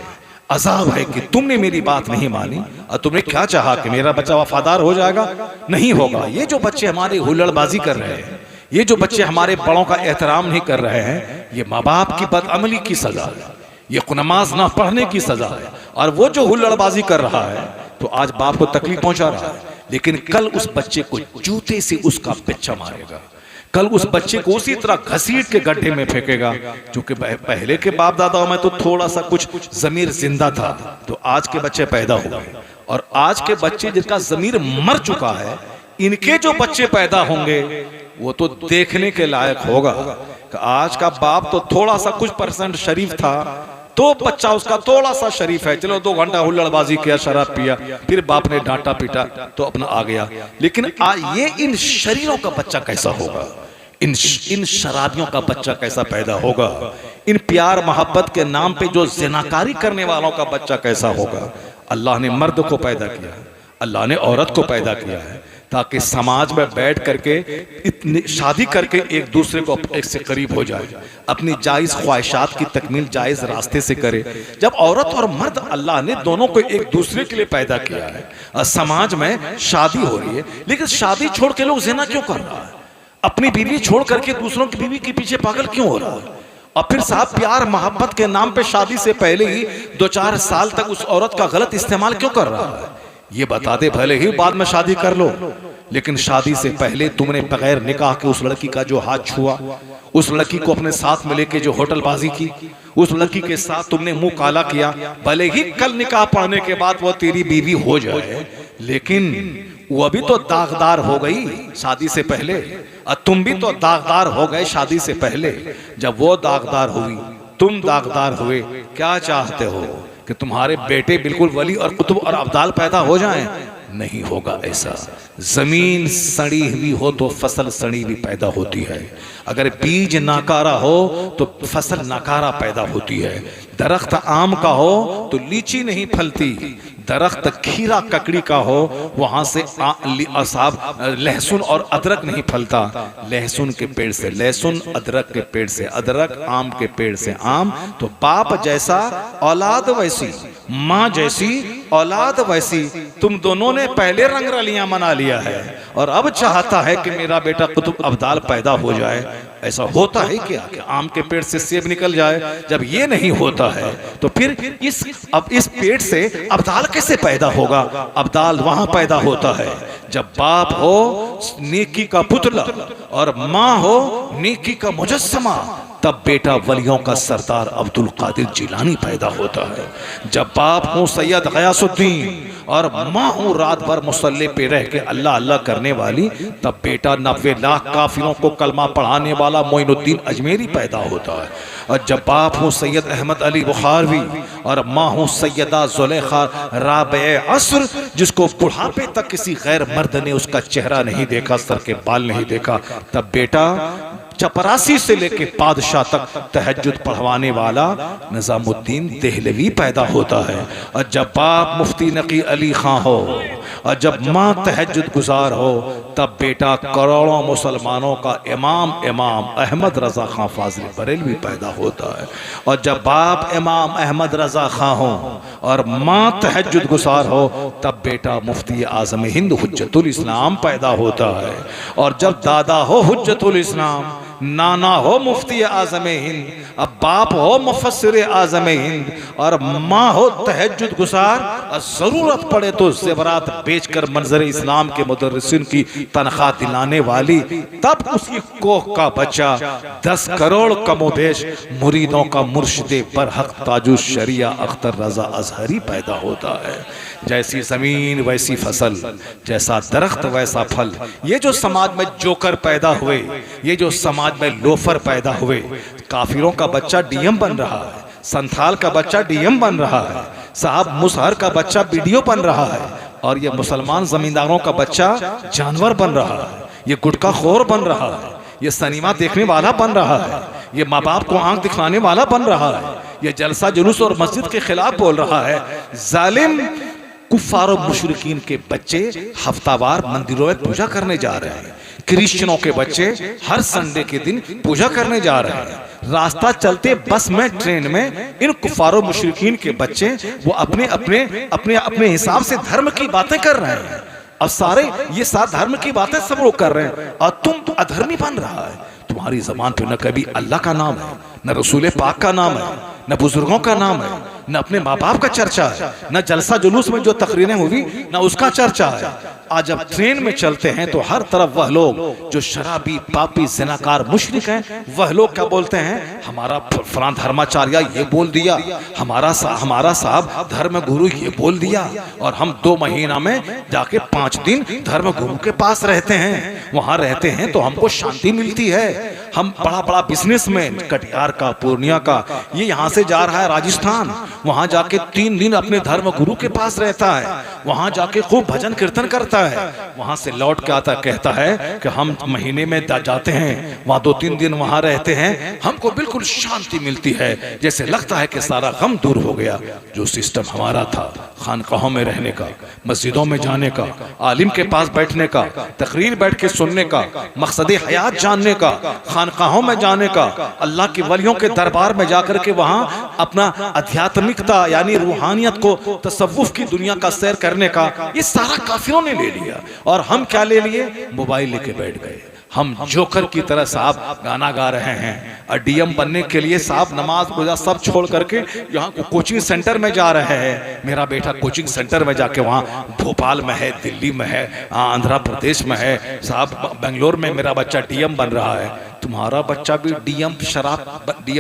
S1: अजाब है कि तुमने मेरी बात नहीं मानी और तुमने क्या चाहा कि मेरा बच्चा वफादार हो जाएगा। नहीं होगा। ये जो बच्चे हमारे हुल्लड़बाजी कर रहे हैं, ये जो बच्चे हमारे बड़ों का एहतराम नहीं कर रहे हैं, ये माँ बाप की बदअमली की सजा है, ये नमाज ना पढ़ने की सजा है। और वो जो हुल्लड़बाजी कर रहा है तो आज बाप को तकलीफ पहुंचा रहा है, लेकिन कल उस बच्चे को जूते से उसका बच्चा मारेगा, कल उस बच्चे को उसी तरह घसीट के गड्ढे में फेंकेगा। क्योंकि पहले के बाप दादाओं में तो थोड़ा सा कुछ जमीर जिंदा था, तो आज के बच्चे पैदा हो गए, और आज के बच्चे जिनका जमीर मर चुका है, इनके जो बच्चे पैदा होंगे वो तो देखने के लायक होगा। आज का बाप तो थोड़ा सा कुछ परसेंट शरीफ था, तो बच्चा उसका थोड़ा सा शरीफ है, चलो 2 घंटा हुल्लड़बाजी किया, शराब पिया, फिर बाप ने डांटा पीटा तो अपना आ गया। लेकिन ये इन शरीरों का बच्चा कैसा होगा, इन शराबियों का बच्चा कैसा पैदा होगा, इन प्यार मोहब्बत के नाम पे जो जिनाकारी करने वालों का बच्चा कैसा होगा। अल्लाह ने मर्द को पैदा किया, अल्लाह ने औरत को पैदा किया है ताकि समाज में बैठ करके इतनी शादी करके एक दूसरे को एक से करीब हो जाए, अपनी जायज़ ख्वाहिशात की तकमील जायज़ रास्ते से करे। जब औरत और मर्द अल्लाह ने दोनों को एक दूसरे के लिए पैदा किया है और समाज में शादी हो रही है, लेकिन शादी छोड़ के लोग ज़िना क्यों कर रहा है, अपनी बीवी छोड़ करके दूसरों की बीवी के पीछे पागल क्यों हो रहा है। और फिर साहब प्यार मोहब्बत के नाम पे शादी से पहले ही 2-4 साल तक उस औरत का गलत इस्तेमाल क्यों कर रहा है, ये बता दे, भले ही बाद में शादी कर लो, लेकिन शादी से पहले तुमने बगैर निकाह के उस लड़की का जो हाथ छुआ, उस लड़की को अपने साथ में लेके जो होटलबाजी की, उस लड़की के साथ तुमने मुंह काला किया, भले ही कल निकाह पढ़ने के बाद वो तेरी बीवी हो जाए, लेकिन वो अभी तो दागदार हो गई शादी से पहले, और तुम भी तो दागदार हो गए शादी से पहले। जब वो दागदार हुई, तुम दागदार हुए, क्या चाहते हो कि तुम्हारे बेटे बिल्कुल वली और कुतुब और अब्दाल पैदा हो जाएं? नहीं होगा ऐसा। जमीन सड़ी हुई हो तो फसल सड़ी हुई पैदा होती है, अगर बीज नाकारा हो तो फसल नाकारा पैदा होती है। दरख्त आम का हो तो लीची नहीं फलती, दरख्त खीरा ककड़ी का हो वहां से लहसुन और अदरक नहीं फलता। लहसुन के पेड़ से लहसुन, अदरक के पेड़ से अदरक, आम के पेड़ से आम। तो बाप जैसा औलाद वैसी, माँ जैसी औलाद वैसी। तुम दोनों ने पहले रंग रलियां मना लिया है और अब चाहता है कि मेरा बेटा कुतुब अब्दाल पैदा हो जाए। ऐसा होता है क्या कि आम के पेड़ से सेब निकल जाए? जब ये नहीं होता है तो फिर इस पेड़ से अब्दाल कैसे पैदा होगा? अब्दाल वहां पैदा होता है जब बाप हो नेकी का पुतला और माँ हो नेकी का मुजस्समा, तब बेटा वलियों का सरदार अब्दुल कादिर जिलानी पैदा होता है। जब बाप हो सैयद गयासुद्दीन और माँ हो रात भर मुसल्ले पे रह के अल्लाह अल्लाह करने वाली, तब बेटा 90 लाख काफिरों को कलमा पढ़ाने वाला मोइनुद्दीन अजमेरी पैदा होता है। और जब बाप हो सैयद अहमद अली बुखारवी और माँ हो सैयदा जुलेखा राबे असर, जिसको बुढ़ापे तक किसी गैर मर्द ने उसका चेहरा नहीं देखा, सर के बाल नहीं देखा, तब बेटा चपरासी से लेके पादशाह तक तहज्जुद पढ़वाने वाला निजामुद्दीन देहलवी पैदा होता है। और जब बाप मुफ्ती नकी अली खां हो और जब माँ तहज्जुद गुजार हो, तब बेटा करोड़ों मुसलमानों का इमाम अहमद रजा खां फाजिल बरेलवी पैदा होता है। और जब बाप इमाम अहमद रजा खां हो और माँ तहज्जुद गुजार हो, तब बेटा मुफ्ती आजम हिंद हुज्जतुल इस्लाम पैदा होता है। और जब दादा हो हुज्जतुल इस्लाम, नाना हो मुफ्ती आजम हिंद, अब बाप हो मुफस्सिर आजम हिंद और माँ हो तहज्जुद गुजार, और जरूरत पड़े तो ज़ेवरात बेचकर मंजर इस्लाम के मुदर्रिसिन की तनख्वाह दिलाने वाली, तब उसकी कोख का बच्चा 10 करोड़ कमोबेश मुरीदों का मुर्शिदे बरहक ताजुश शरिया अख्तर रजा अजहरी पैदा होता है। जैसी जमीन वैसी फसल, जैसा दरख्त वैसा फल। ये जो समाज में जोकर पैदा हुए, ये जो समाज में लोफर पैदा हुए, काफिरों का बच्चा डीएम बन रहा है, संथाल का बच्चा डीएम बन रहा है, साहब मुसहर का बच्चा बीडीओ बन रहा है, और ये मुसलमान जमींदारों का बच्चा जानवर बन रहा है, ये गुटखा खोर बन रहा है, ये सिनेमा देखने वाला बन रहा है, ये माँ बाप को आंख दिखाने वाला बन रहा है, ये जलसा जुलूस और मस्जिद के खिलाफ बोल रहा है। जालिम कुफार और मुशरिकीन के बच्चे हफ्तावार मंदिरों में पूजा करने जा रहे हैं। क्रिश्चियनों के बच्चे हर संडे के दिन पूजा करने जा रहे हैं। रास्ता चलते बस में, ट्रेन में इन कुफारों मुशरिकीन के बच्चे वो अपने अपने अपने अपने हिसाब से धर्म की बातें कर रहे हैं। अब सारे ये साथ धर्म की बातें सब लोग कर रहे हैं और तुम अधर्मी बन रहा है। तुम्हारी जबान पे न कभी अल्लाह का नाम है, न रसूल पाक का नाम है, न बुजुर्गों का नाम है, न अपने माँ बाप का चर्चा है, न जलसा जुलूस में जो तकरीरें हुई न उसका चर्चा है। आज जब ट्रेन में चलते हैं तो हर तरफ वह लोग जो शराबी, पापी, ज़िनाकार, मुशरिक हैं, वह लोग क्या बोलते हैं, हमारा फलां धर्माचार्य ये बोल दिया, हमारा साहब धर्म गुरु ये बोल दिया। और हम 2 महीना में जाके 5 दिन धर्म गुरु के पास रहते हैं, वहां रहते हैं तो हमको शांति मिलती है। हम बड़ा बड़ा बिजनेसमैन कटिहार का, पूर्णिया का, ये यहाँ से जा रहा है राजस्थान, वहां जाके 3 दिन अपने धर्म गुरु के पास रहता है, वहां जाके खूब भजन कीर्तन करता है, वहां से लौट के आता कहता है कि हम महीने में जाते हैं, वहां 2-3 दिन वहां रहते हैं, हमको बिल्कुल शांति मिलती है, जैसे लगता है कि सारा गम दूर हो गया। जो सिस्टम हमारा था खानकाहों में रहने का, मस्जिदों में जाने का, आलिम के पास बैठने का, तकरीर बैठ के सुनने का, मकसद हयात जानने का, खानकाहों में जाने का, अल्लाह के वलियों के दरबार में जाकर के वहां अपना आध्यात्मिकता यानी रूहानियत को, तसव्वुफ की दुनिया का सैर करने का, ये सारा काफिरों ने ले लिया। और हम क्या ले लिए, मोबाइल लेके बैठ गए। हम जोकर की तरह साहब गाना गा रहे हैं और डीएम बनने के लिए साहब नमाज पूजा सब छोड़ करके यहाँ कोचिंग सेंटर में जा रहे हैं। मेरा बेटा कोचिंग सेंटर में जाके वहाँ भोपाल में है, दिल्ली में है, आंध्र प्रदेश में है, साहब बेंगलोर में मेरा बच्चा डीएम बन रहा है। तुम्हारा बच्चा भी डीएम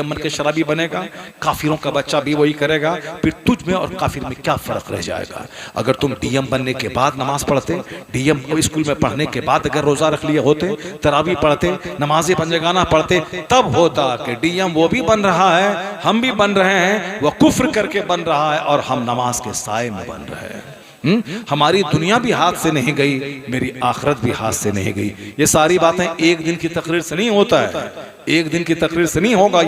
S1: बन के शराबी बनेगा, काफिरों का बच्चा भी वही करेगा, फिर तुझ में और काफिर में क्या फर्क रह जाएगा। अगर तुम डीएम बनने के बाद नमाज पढ़ते, डीएम स्कूल में पढ़ने के बाद अगर रोजा रख लिए होते, तरावी पढ़ते, नमाज़े पंजगाना पढ़ते, तब होता कि डीएम वो भी बन रहा है, हम भी बन रहे हैं, वो कुफ्र करके बन रहा है और हम नमाज के साए में बन रहे हैं। हमारी दुनिया भी हाथ से नहीं गई, मेरी आखिरत भी हाथ से नहीं गई। ये सारी बातें एक दिन की तकरीर से नहीं होता है, एक दिन की तकरीर से नहीं होगा।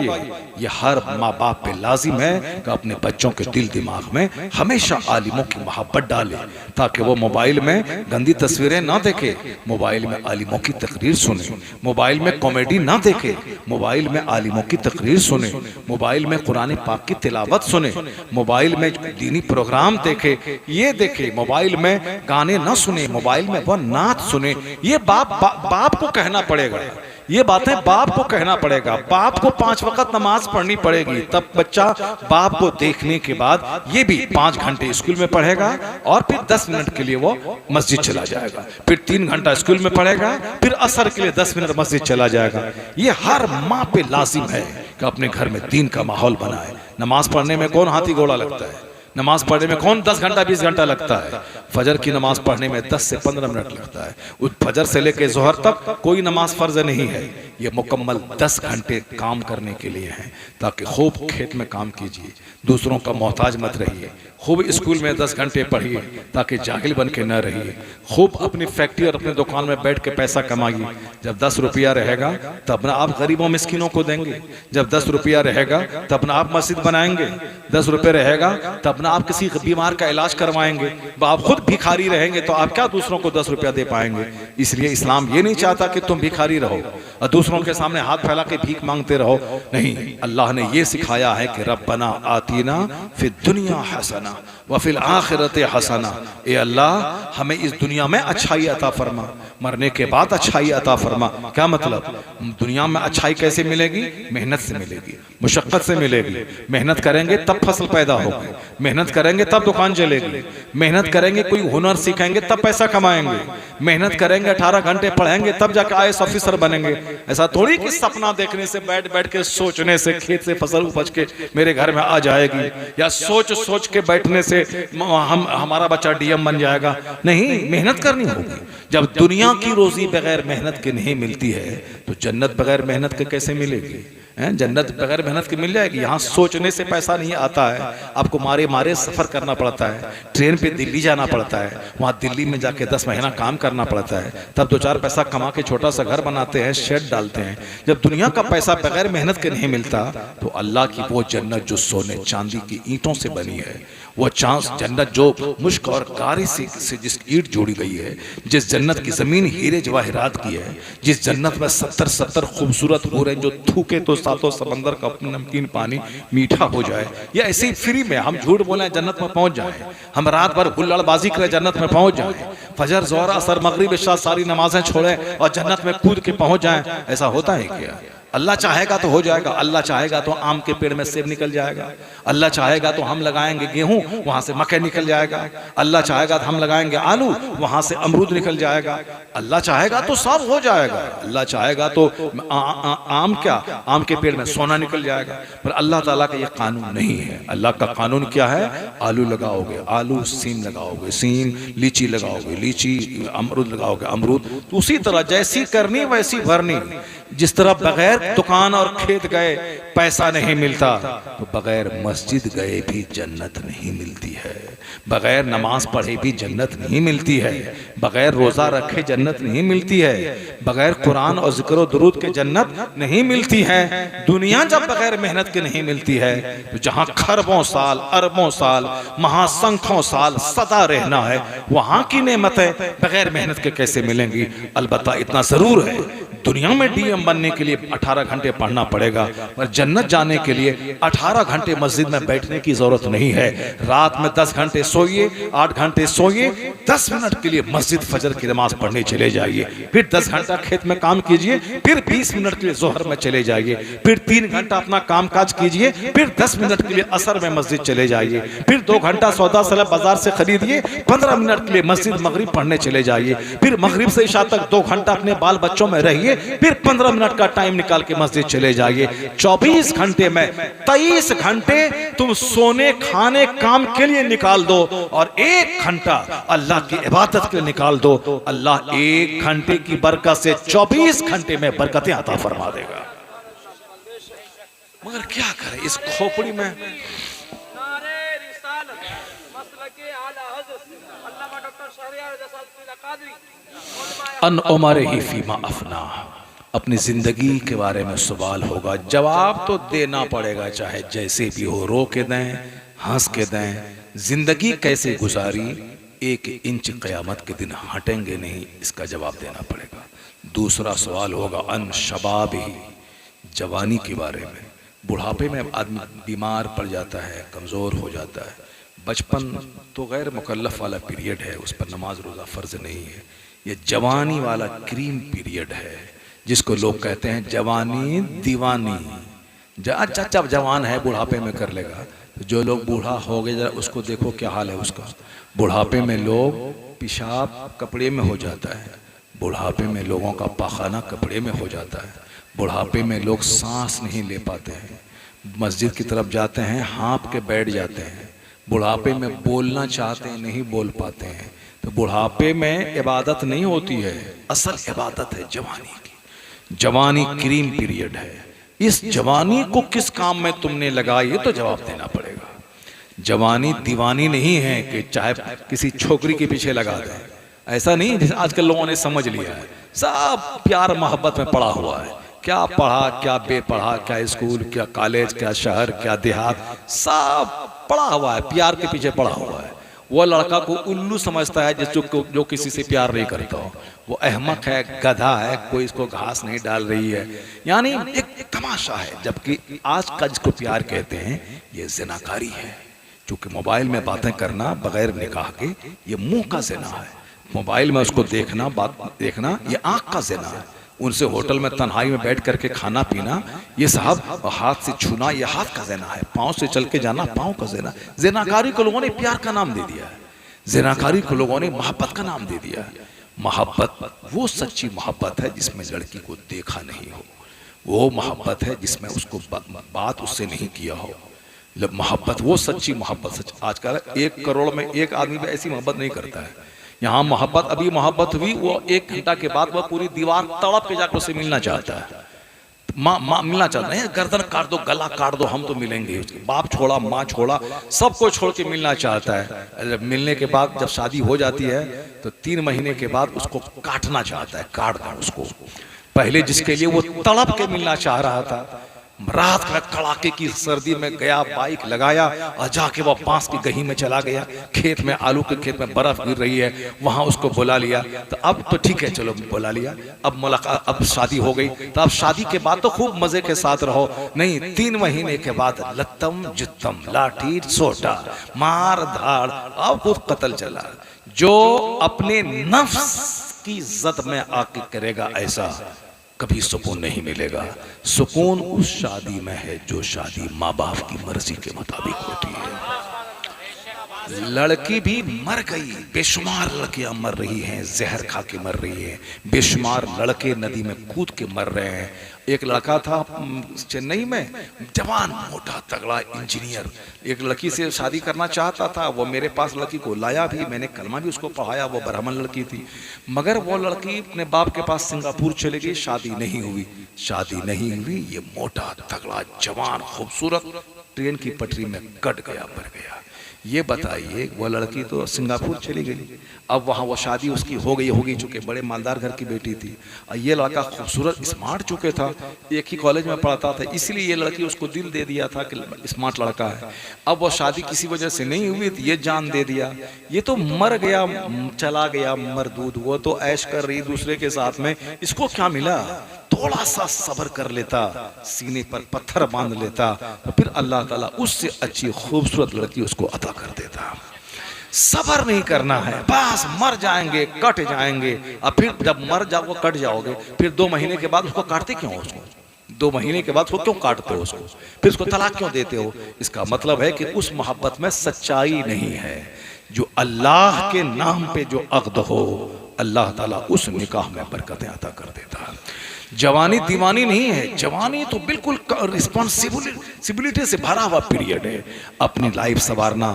S1: ये हर माँ बाप पे लाजिम है कि अपने बच्चों के दिल दिमाग में हमेशा आलिमों की मोहब्बत डाले, ताकि वो मोबाइल में गंदी तस्वीरें ना देखे, मोबाइल में आलिमों की तकरीर सुने, मोबाइल में कॉमेडी ना देखे, मोबाइल में आलिमों की तकरीर सुने, मोबाइल में कुरान पाक की तिलावत सुने, मोबाइल में दीनी प्रोग्राम देखे, ये देखे, मोबाइल में गाने ना सुने, मोबाइल में वो नात सुने। ये बाप को कहना पड़ेगा, ये बातें बाप को कहना पड़ेगा। बाप को 5 वक्त नमाज पढ़नी पड़ेगी, तब बच्चा बाप को देखने के बाद ये भी 5 घंटे स्कूल में पढ़ेगा और फिर 10 मिनट के लिए वो मस्जिद चला जाएगा, फिर 3 घंटा स्कूल में पढ़ेगा, फिर असर के लिए 10 मिनट मस्जिद चला जाएगा। ये हर माँ पे लाजिम है कि अपने घर में दीन का माहौल बनाए। नमाज पढ़ने में कौन हाथी घोड़ा लगता है, नमाज पढ़ने में कौन 10 घंटा 20 घंटा लगता है। फजर की नमाज पढ़ने में 10 से 15 मिनट लगता है। उस फजर से लेकर जोहर तक कोई नमाज फर्ज नहीं है, ये मुकम्मल 10 घंटे काम करने के लिए है, ताकि खूब खेत में काम कीजिए, दूसरों का मोहताज मत रहिए, खूब स्कूल में 10 घंटे पढ़िए ताकि जाहिल बन के न रहिए, खूब अपनी फैक्ट्री और अपने दुकान में बैठ के पैसा कमाइए। जब 10 रुपया रहेगा तब ना आप गरीबों मिस्किनों को देंगे, जब 10 रुपया रहेगा तब ना आप मस्जिद बनाएंगे, 10 रुपये रहेगा तब ना आप किसी बीमार का इलाज करवाएंगे। आप खुद भिखारी रहेंगे तो आप क्या दूसरों को 10 रुपया दे पाएंगे। इसलिए इस्लाम ये नहीं चाहता कि तुम भिखारी रहो और दूसरों के सामने हाथ फैला के भीख मांगते रहो। नहीं, अल्लाह ने ये सिखाया है कि रब्बना आतीना फिद दुनिया हसना व फिल आखिरते हसना। ए अल्लाह हमें इस दुनिया में अच्छाई अता फरमा, मरने के बाद अच्छाई अता फरमा। क्या मतलब, दुनिया में अच्छाई कैसे मिलेगी? मेहनत से मिलेगी, मुशक्कत से मिलेगी। मेहनत करेंगे तब फसल पैदा होगी, मेहनत करेंगे तब दुकान चलेगी, मेहनत करेंगे कोई हुनर सीखेंगे तब पैसा कमाएंगे, मेहनत करेंगे 18 घंटे पढ़ेंगे तब जाकर IAS ऑफिसर बनेंगे। ऐसा थोड़ी कि सपना देखने से बैठ बैठ के सोचने से खेत से फसल उपज के मेरे घर में आ जाएगी, या सोच सोच के बैठने से हमारा बच्चा डीएम बन जाएगा। नहीं, मेहनत करनी होगी। जब दुनिया की रोजी बगैर मेहनत के नहीं मिलती है तो जन्नत बगैर मेहनत के कैसे मिलेगी? जन्नत बगैर मेहनत के मिल जाएगी? यहाँ सोचने से पैसा नहीं आता है, आपको मारे मारे सफर करना पड़ता है, ट्रेन पे दिल्ली जाना पड़ता है, वहाँ दिल्ली में जाके 10 महीना काम करना पड़ता है, तब 2-4 पैसा कमा के छोटा सा घर बनाते हैं, शेड डालते हैं। जब दुनिया का पैसा बगैर मेहनत के नहीं मिलता तो अल्लाह की वो जन्नत जो सोने चांदी की ईंटों से बनी है, वो जन्नत जो मुश्क और गारे से जिस ईंट जोड़ी गई है, जिस जन्नत की जमीन हीरे जवाहरात की है, जिस जन्नत में 70 खूबसूरत हो रहे हैं जो थूके तो सातों समंदर का नमकीन पानी मीठा हो जाए, या ऐसे ही फ्री में हम झूठ बोले जन्नत में पहुंच जाए, हम रात भर हुल्लड़बाजी करें जन्नत में पहुंच जाए, फजर ज़ोहर असर मगरिब इशा सारी नमाजें छोड़े और जन्नत में कूद के पहुंच जाए, ऐसा होता है क्या? अल्लाह चाहेगा तो हो जाएगा। अल्लाह चाहेगा तो आम के पेड़ में सेब निकल जाएगा, अल्लाह चाहेगा तो हम लगाएंगे गेहूं, वहां से मकई निकल जाएगा, अल्लाह चाहेगा तो हम लगाएंगे आलू, वहां से अमरूद निकल जाएगा, अल्लाह चाहेगा तो सब हो जाएगा, अल्लाह चाहेगा तो आम क्या, आम के पेड़ में सोना निकल जाएगा। पर अल्लाह ताला का ये कानून नहीं है। अल्लाह का कानून क्या है? आलू लगाओगे आलू, सीम लगाओगे सीम, लीची लगाओगे लीची, अमरूद लगाओगे अमरूद। तो उसी तरह जैसी करनी वैसी भरनी। जिस तरह बगैर दुकान और खेत गए पैसा नहीं मिलता, तो बगैर मस्जिद गए भी जन्नत नहीं मिलती है, बगैर नमाज पढ़े भी जन्नत नहीं मिलती है, बगैर रोजा रखे जन्नत नहीं मिलती है, बगैर कुरान और जिक्र दुरूद के जन्नत नहीं मिलती है। दुनिया जब बगैर मेहनत के नहीं मिलती है, तो जहां खरबों साल अरबों साल महासंख्यों साल सदा रहना है, वहां की नेमतें बगैर मेहनत के कैसे मिलेंगी? अलबत्ता इतना जरूर है, दुनिया में डीएम बनने के लिए 18 घंटे पढ़ना पड़ेगा, पर जन्नत जाने के लिए 18 घंटे मस्जिद में बैठने की जरूरत नहीं है। रात में 10 घंटे सोइए, 8 घंटे सोइए, 10 मिनट के लिए मस्जिद फजर की नमाज पढ़ने चले जाइए, फिर 10 घंटा खेत में काम कीजिए, फिर 20 मिनट के लिए जोहर में चले जाइए, फिर 3 घंटा अपना काम काज कीजिए, फिर 10 मिनट के लिए असर में मस्जिद चले जाइए, फिर 2 घंटा सौदा सलाह बाजार से खरीदिए, 15 मिनट के लिए मस्जिद मगरिब पढ़ने चले जाइए, फिर मगरिब से इशा तक 2 घंटा अपने बाल बच्चों में रहिए, फिर 15 मिनट का टाइम निकाल के मस्जिद चले जाइए। 24 घंटे में 23 घंटे तुम सोने खाने काम के लिए निकाल दो और 1 घंटा अल्लाह की इबादत के लिए निकाल दो। अल्लाह 1 घंटे की बरकत से 24 घंटे में बरकतें अता फरमा देगा। मगर क्या करें इस खोपड़ी में? अन उमरे ही फीमा अफना, अपनी जिंदगी के बारे में सवाल होगा, जवाब तो देना पड़ेगा, चाहे जैसे भी हो, रो के दें हंस के दें, जिंदगी कैसे गुजारी 1 इंच क़यामत के दिन हटेंगे नहीं, इसका जवाब देना पड़ेगा। दूसरा सवाल होगा अन शबाब ही, जवानी के बारे में। बुढ़ापे में आदमी बीमार पड़ जाता है, कमज़ोर हो जाता है। बचपन तो गैर मुकल्लफ वाला पीरियड है, उस पर नमाज रोज़ा फ़र्ज नहीं है। ये जवानी वाला क्रीम पीरियड है, जिसको लोग कहते हैं जवानी दीवानी। जब जवान है बुढ़ापे में कर लेगा, तो जो लोग बूढ़ा हो गए जरा उसको देखो क्या हाल है उसका। बुढ़ापे में लोग पेशाब कपड़े में हो जाता है, बुढ़ापे में लोगों का पाखाना कपड़े में हो जाता है, बुढ़ापे में लोग सांस नहीं ले पाते हैं, मस्जिद की तरफ जाते हैं हाँप के बैठ जाते हैं, बुढ़ापे में बोलना चाहते हैं नहीं बोल पाते हैं। तो बुढ़ापे में इबादत नहीं होती है, असल इबादत है जवानी की। जवानी क्रीम पीरियड है। इस जवानी को किस काम में तुमने लगाई, तो जवाब देना पड़ेगा। जवानी दीवानी नहीं है कि चाहे किसी छोकरी के पीछे लगा दें, ऐसा नहीं जैसे आजकल लोगों ने समझ लिया है। सब प्यार मोहब्बत में पड़ा हुआ है, क्या पढ़ा क्या बेपढ़ा, क्या स्कूल क्या कॉलेज क्या शहर क्या देहात, सब पड़ा हुआ है, प्यार के पीछे पड़ा हुआ है। वो लड़का को उल्लू समझता है जो किसी से प्यार नहीं करता हो, वो अहमक है, गधा है, कोई इसको घास नहीं डाल रही है, यानी एक तमाशा है। जबकि आज का जिसको प्यार कहते हैं ये ज़िनाकारी है, क्योंकि मोबाइल में बातें करना बगैर निकाह के ये मुंह का ज़िना है। मोबाइल में उसको देखना, बात देखना, ये आँख का ज़िना है। उनसे होटल में तन्हाई में बैठ करके खाना पीना, ये साहब हाथ से छूना, ये हाथ का ज़िना है। पाँव से चल के जाना पाँव का ज़िना। ज़िनाकारी को लोगों ने प्यार का नाम दे दिया है, ज़िनाकारी को लोगों ने मोहब्बत का नाम दे दिया है। मोहब्बत वो सच्ची मोहब्बत है जिसमें लड़की को देखा नहीं हो, वो मोहब्बत है जिसमें उसको बात उससे नहीं किया हो। मोहब्बत वो सच्ची मोहब्बत। आजकल 1 करोड़ में 1 आदमी भी ऐसी मोहब्बत नहीं करता है। यहाँ मोहब्बत अभी मोहब्बत हुई, वो 1 घंटा के बाद वह पूरी दीवार तड़प के जाकर उससे मिलना चाहता है। माँ मिलना चाहता है, गर्दन काट दो, गला काट दो, हम तो मिलेंगे। बाप छोड़ा, माँ छोड़ा, सबको छोड़ के मिलना चाहता है। मिलने के बाद जब शादी हो जाती है तो 3 महीने के बाद उसको काटना चाहता है, काट दो उसको। पहले जिसके लिए वो तड़प के मिलना चाह रहा था, रात में कड़ाके की सर्दी में गया, बाइक लगाया और जाके वो बांस की गही में चला गया। खेत में, आलू के खेत में बर्फ गिर रही है, वहां उसको बुला लिया। तो अब तो ठीक है, चलो बुला लिया, अब मुलाकात, अब शादी हो गई। तो अब शादी के बाद तो खूब मजे के साथ रहो। नहीं, 3 महीने के बाद लत्तम जुत्तम, लाठी सोटा, मार धाड़, अब खुद कत्ल चला। जो अपने नफ्स की इज्जत में आके करेगा ऐसा, कभी सुकून नहीं मिलेगा। सुकून उस शादी में है जो शादी माँ बाप की मर्जी के मुताबिक होती है। लड़की भी मर गई, बेशुमार लड़कियां मर रही हैं, जहर खा के मर रही हैं, बेशुमार लड़के नदी में कूद के मर रहे हैं। एक लड़का था चेन्नई में, जवान, मोटा, तगड़ा इंजीनियर, एक लड़की से शादी करना चाहता था। वो मेरे पास लड़की को लाया भी, मैंने कलमा भी उसको पढ़ाया, वो ब्राह्मण लड़की थी। मगर वो लड़की अपने बाप के पास सिंगापुर चली गई, शादी नहीं हुई, शादी नहीं हुई। ये मोटा, तगड़ा, जवान, खूबसूरत ट्रेन की पटरी में कट गया, मर गया। ये बताइए, वो लड़की तो सिंगापुर चली गई, अब वहाँ वो शादी उसकी हो गई, चूंकि बड़े मालदार घर की बेटी थी। और ये लड़का खूबसूरत, स्मार्ट चुके था, एक ही कॉलेज में पढ़ता था, इसलिए ये लड़की उसको दिल दे दिया था कि स्मार्ट लड़का है। अब वो शादी किसी वजह से नहीं हुई तो ये जान दे दिया। ये तो मर गया, चला गया मरदूद। वो तो ऐश कर रही दूसरे के साथ में, इसको क्या मिला? थोड़ा सा सब्र कर लेता, सीने पर पत्थर बांध लेता, तो फिर अल्लाह ताला उससे अच्छी खूबसूरत लड़की उसको अता कर देता। सब्र नहीं करना है, बस मर जाएंगे, कट जाएंगे। और फिर जब मर जाओ, कट जाओगे, फिर 2 महीने के बाद उसको काटते क्यों हो? उसको 2 महीने के बाद उसको क्यों काटते हो? उसको फिर उसको तलाक क्यों देते हो? इसका मतलब है कि उस मोहब्बत में सच्चाई नहीं है। जो अल्लाह के नाम पे जो अक़्द हो, अल्लाह ताला उस निकाह में बरकतें अता कर देता है। जवानी दीवानी नहीं है, जवानी तो बिल्कुल रिस्पॉन्सिबिलिटी से भरा हुआ पीरियड है। अपनी लाइफ संवारना,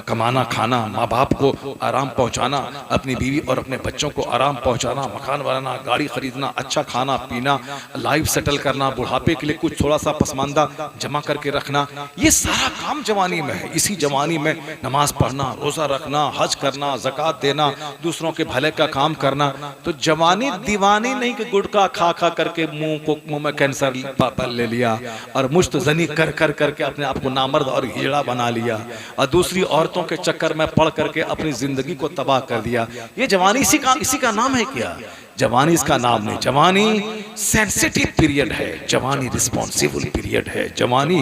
S1: कमाना, खाना, माँ बाप को आराम पहुंचाना, अपनी बीवी और अपने बच्चों को आराम पहुंचाना, मकान बनाना, गाड़ी खरीदना, अच्छा खाना पीना, लाइफ सेटल करना, बुढ़ापे के लिए कुछ थोड़ा सा पसमानदा जमा करके रखना, ये सारा काम जवानी में है। इसी जवानी में नमाज पढ़ना, रोजा रखना, हज करना, ज़कात देना, दूसरों के भले का काम करना। तो जवानी दीवानी नहीं कि गुटखा खा खा करके मुंह में कैंसर ले लिया और मुश्तजनी कर कर करके अपने आप को नामर्द और हिजड़ा बना लिया और दूसरी औरतों के चक्कर में पड़ करके अपनी जिंदगी को तबाह कर दिया। ये जवानी इसी का नाम है क्या? जवानी इसका नाम नहीं। जवानी सेंसिटिव पीरियड है, जवानी रिस्पॉन्सिबल पीरियड है, जवानी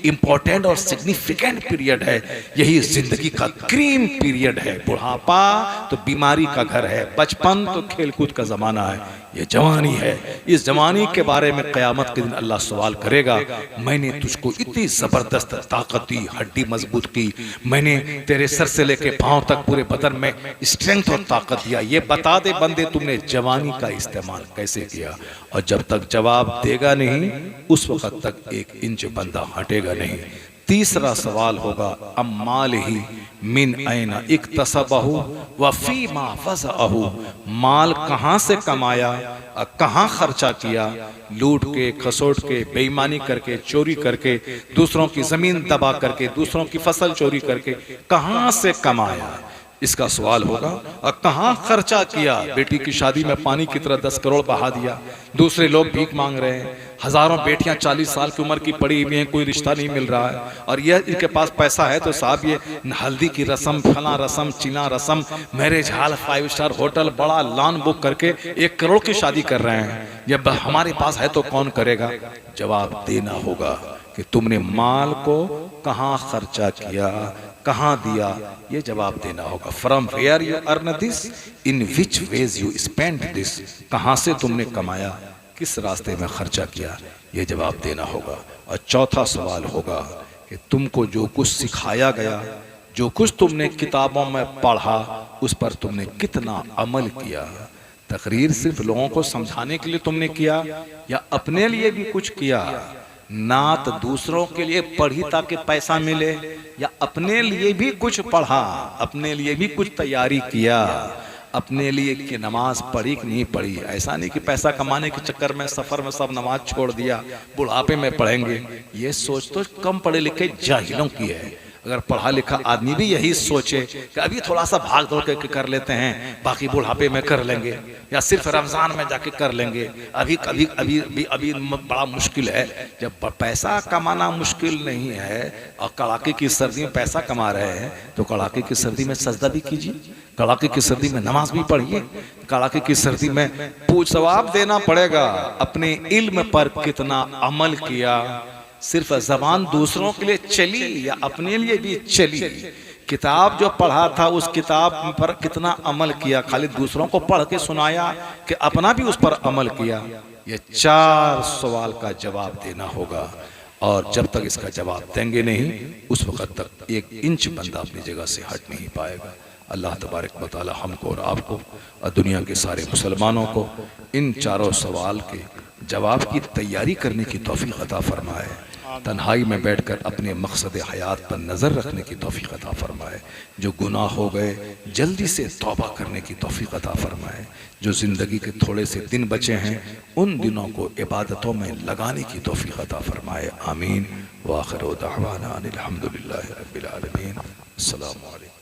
S1: इंपॉर्टेंट और सिग्निफिकेंट पीरियड है। यही जिंदगी का क्रीम पीरियड है। बुढ़ापा तो बीमारी का घर है, बचपन तो खेलकूद का जमाना है। ये जवानी है। इस जवानी के बारे में क़यामत के दिन अल्लाह सवाल करेगा, मैंने तुझको इतनी जबरदस्त ताकत दी, हड्डी मजबूत की, मैंने तेरे सर से लेके पांव तक पूरे बदन में स्ट्रेंथ और ताकत दिया, ये बता दे बंदे तुमने जवानी का इस्तेमाल कैसे किया? और जब तक जवाब देगा नहीं, उस वक्त तक 1 इंच बंदा हटेगा नहीं। तीसरा सवाल होगा, अम्माल ही मिन ऐना इक्तसबहु व फीमा वज़अहु, माल कहाँ से कमाया, कहाँ खर्चा किया? लूट के, खसोट के, बेईमानी करके, चोरी करके, दूसरों की जमीन दबा करके, दूसरों की फसल चोरी करके कहाँ से कमाया? इसका सवाल होगा। और कहाँ खर्चा किया? बेटी की शादी में पानी की तरह 10 करोड़ बहा दिया। दूसरे लोग भीख मांग रहे हैं, हजारों बेटियां 40 साल की उम्र की पड़ी हुई हैं, कोई रिश्ता नहीं मिल रहा है। और यह इनके पास पैसा है तो साहब ये हल्दी की रस्म, फला रस्म, चीना रस्म, मैरिज हॉल, 5 स्टार होटल, बड़ा लॉन बुक करके 1 करोड़ की शादी कर रहे हैं। जब हमारे पास है तो कौन करेगा? जवाब देना होगा कि तुमने माल को कहाँ खर्चा किया, कहाँ दिया, ये जवाब देना होगा। From where you earn this, in which ways you spend this, कहाँ से तुमने कमाया, किस रास्ते में खर्चा किया, ये जवाब देना होगा। और चौथा सवाल होगा कि तुमको जो कुछ सिखाया गया, जो कुछ तुमने किताबों में पढ़ा, उस पर तुमने कितना अमल किया? तकरीर सिर्फ लोगों को समझाने के लिए तुमने किया या अपने लिए भी कुछ किया? नात दूसरों के लिए पढ़ी ताकि पैसा मिले या अपने लिए भी कुछ पढ़ा, अपने लिए भी कुछ तैयारी किया? अपने लिए कि नमाज पढ़ी कि नहीं पढ़ी। ऐसा नहीं कि पैसा कमाने के चक्कर में सफर में सब नमाज छोड़ दिया, बुढ़ापे में पढ़ेंगे। ये सोच तो कम पढ़े लिखे जाहिलों की है। अगर पढ़ा लिखा आदमी भी यही सोचे कि अभी थोड़ा सा भाग दौड़ करके कर लेते हैं, बाकी बुढ़ापे में कर लेंगे, या सिर्फ रमजान में जाके कर लेंगे, अभी अभी अभी अभी अभी बड़ा मुश्किल है। जब पैसा कमाना मुश्किल नहीं है और कड़ाके की सर्दी में पैसा कमा रहे हैं, तो कड़ाके की सर्दी में सजदा भी कीजिए, कड़ाके की सर्दी में नमाज भी पढ़िए, कड़ाके की सर्दी में पूछ सवाब देना पड़ेगा। अपने इल्म पर कितना अमल किया, सिर्फ जबान दूसरों के लिए चली या अपने लिए भी चली, किताब जो पढ़ा था उस किताब पर कितना अमल किया, खाली दूसरों को पढ़ के सुनाया कि अपना भी उस पर अमल किया। ये 4 सवाल का जवाब देना होगा, और जब तक इसका जवाब देंगे नहीं उस वक्त तक 1 इंच बंदा अपनी जगह से हट नहीं पाएगा। अल्लाह तबारक व तआला हमको और आपको और दुनिया के सारे मुसलमानों को इन 4 सवाल के जवाब की तैयारी करने की तौफीक अता फरमाए, तन्हाई में बैठकर अपने मकसद हयात पर नज़र रखने की तौफीक अता फरमाए, जो गुनाह हो गए जल्दी से तौबा करने की तौफीक अता फरमाए, जो ज़िंदगी के थोड़े से दिन बचे हैं उन दिनों को इबादतों में लगाने की तौफीक अता फरमाए। आमीन। व आखिर दावाना अनिल हम्दुलिल्लाहि रब्बिल आलमीन। अस्सलामु अलैकुम।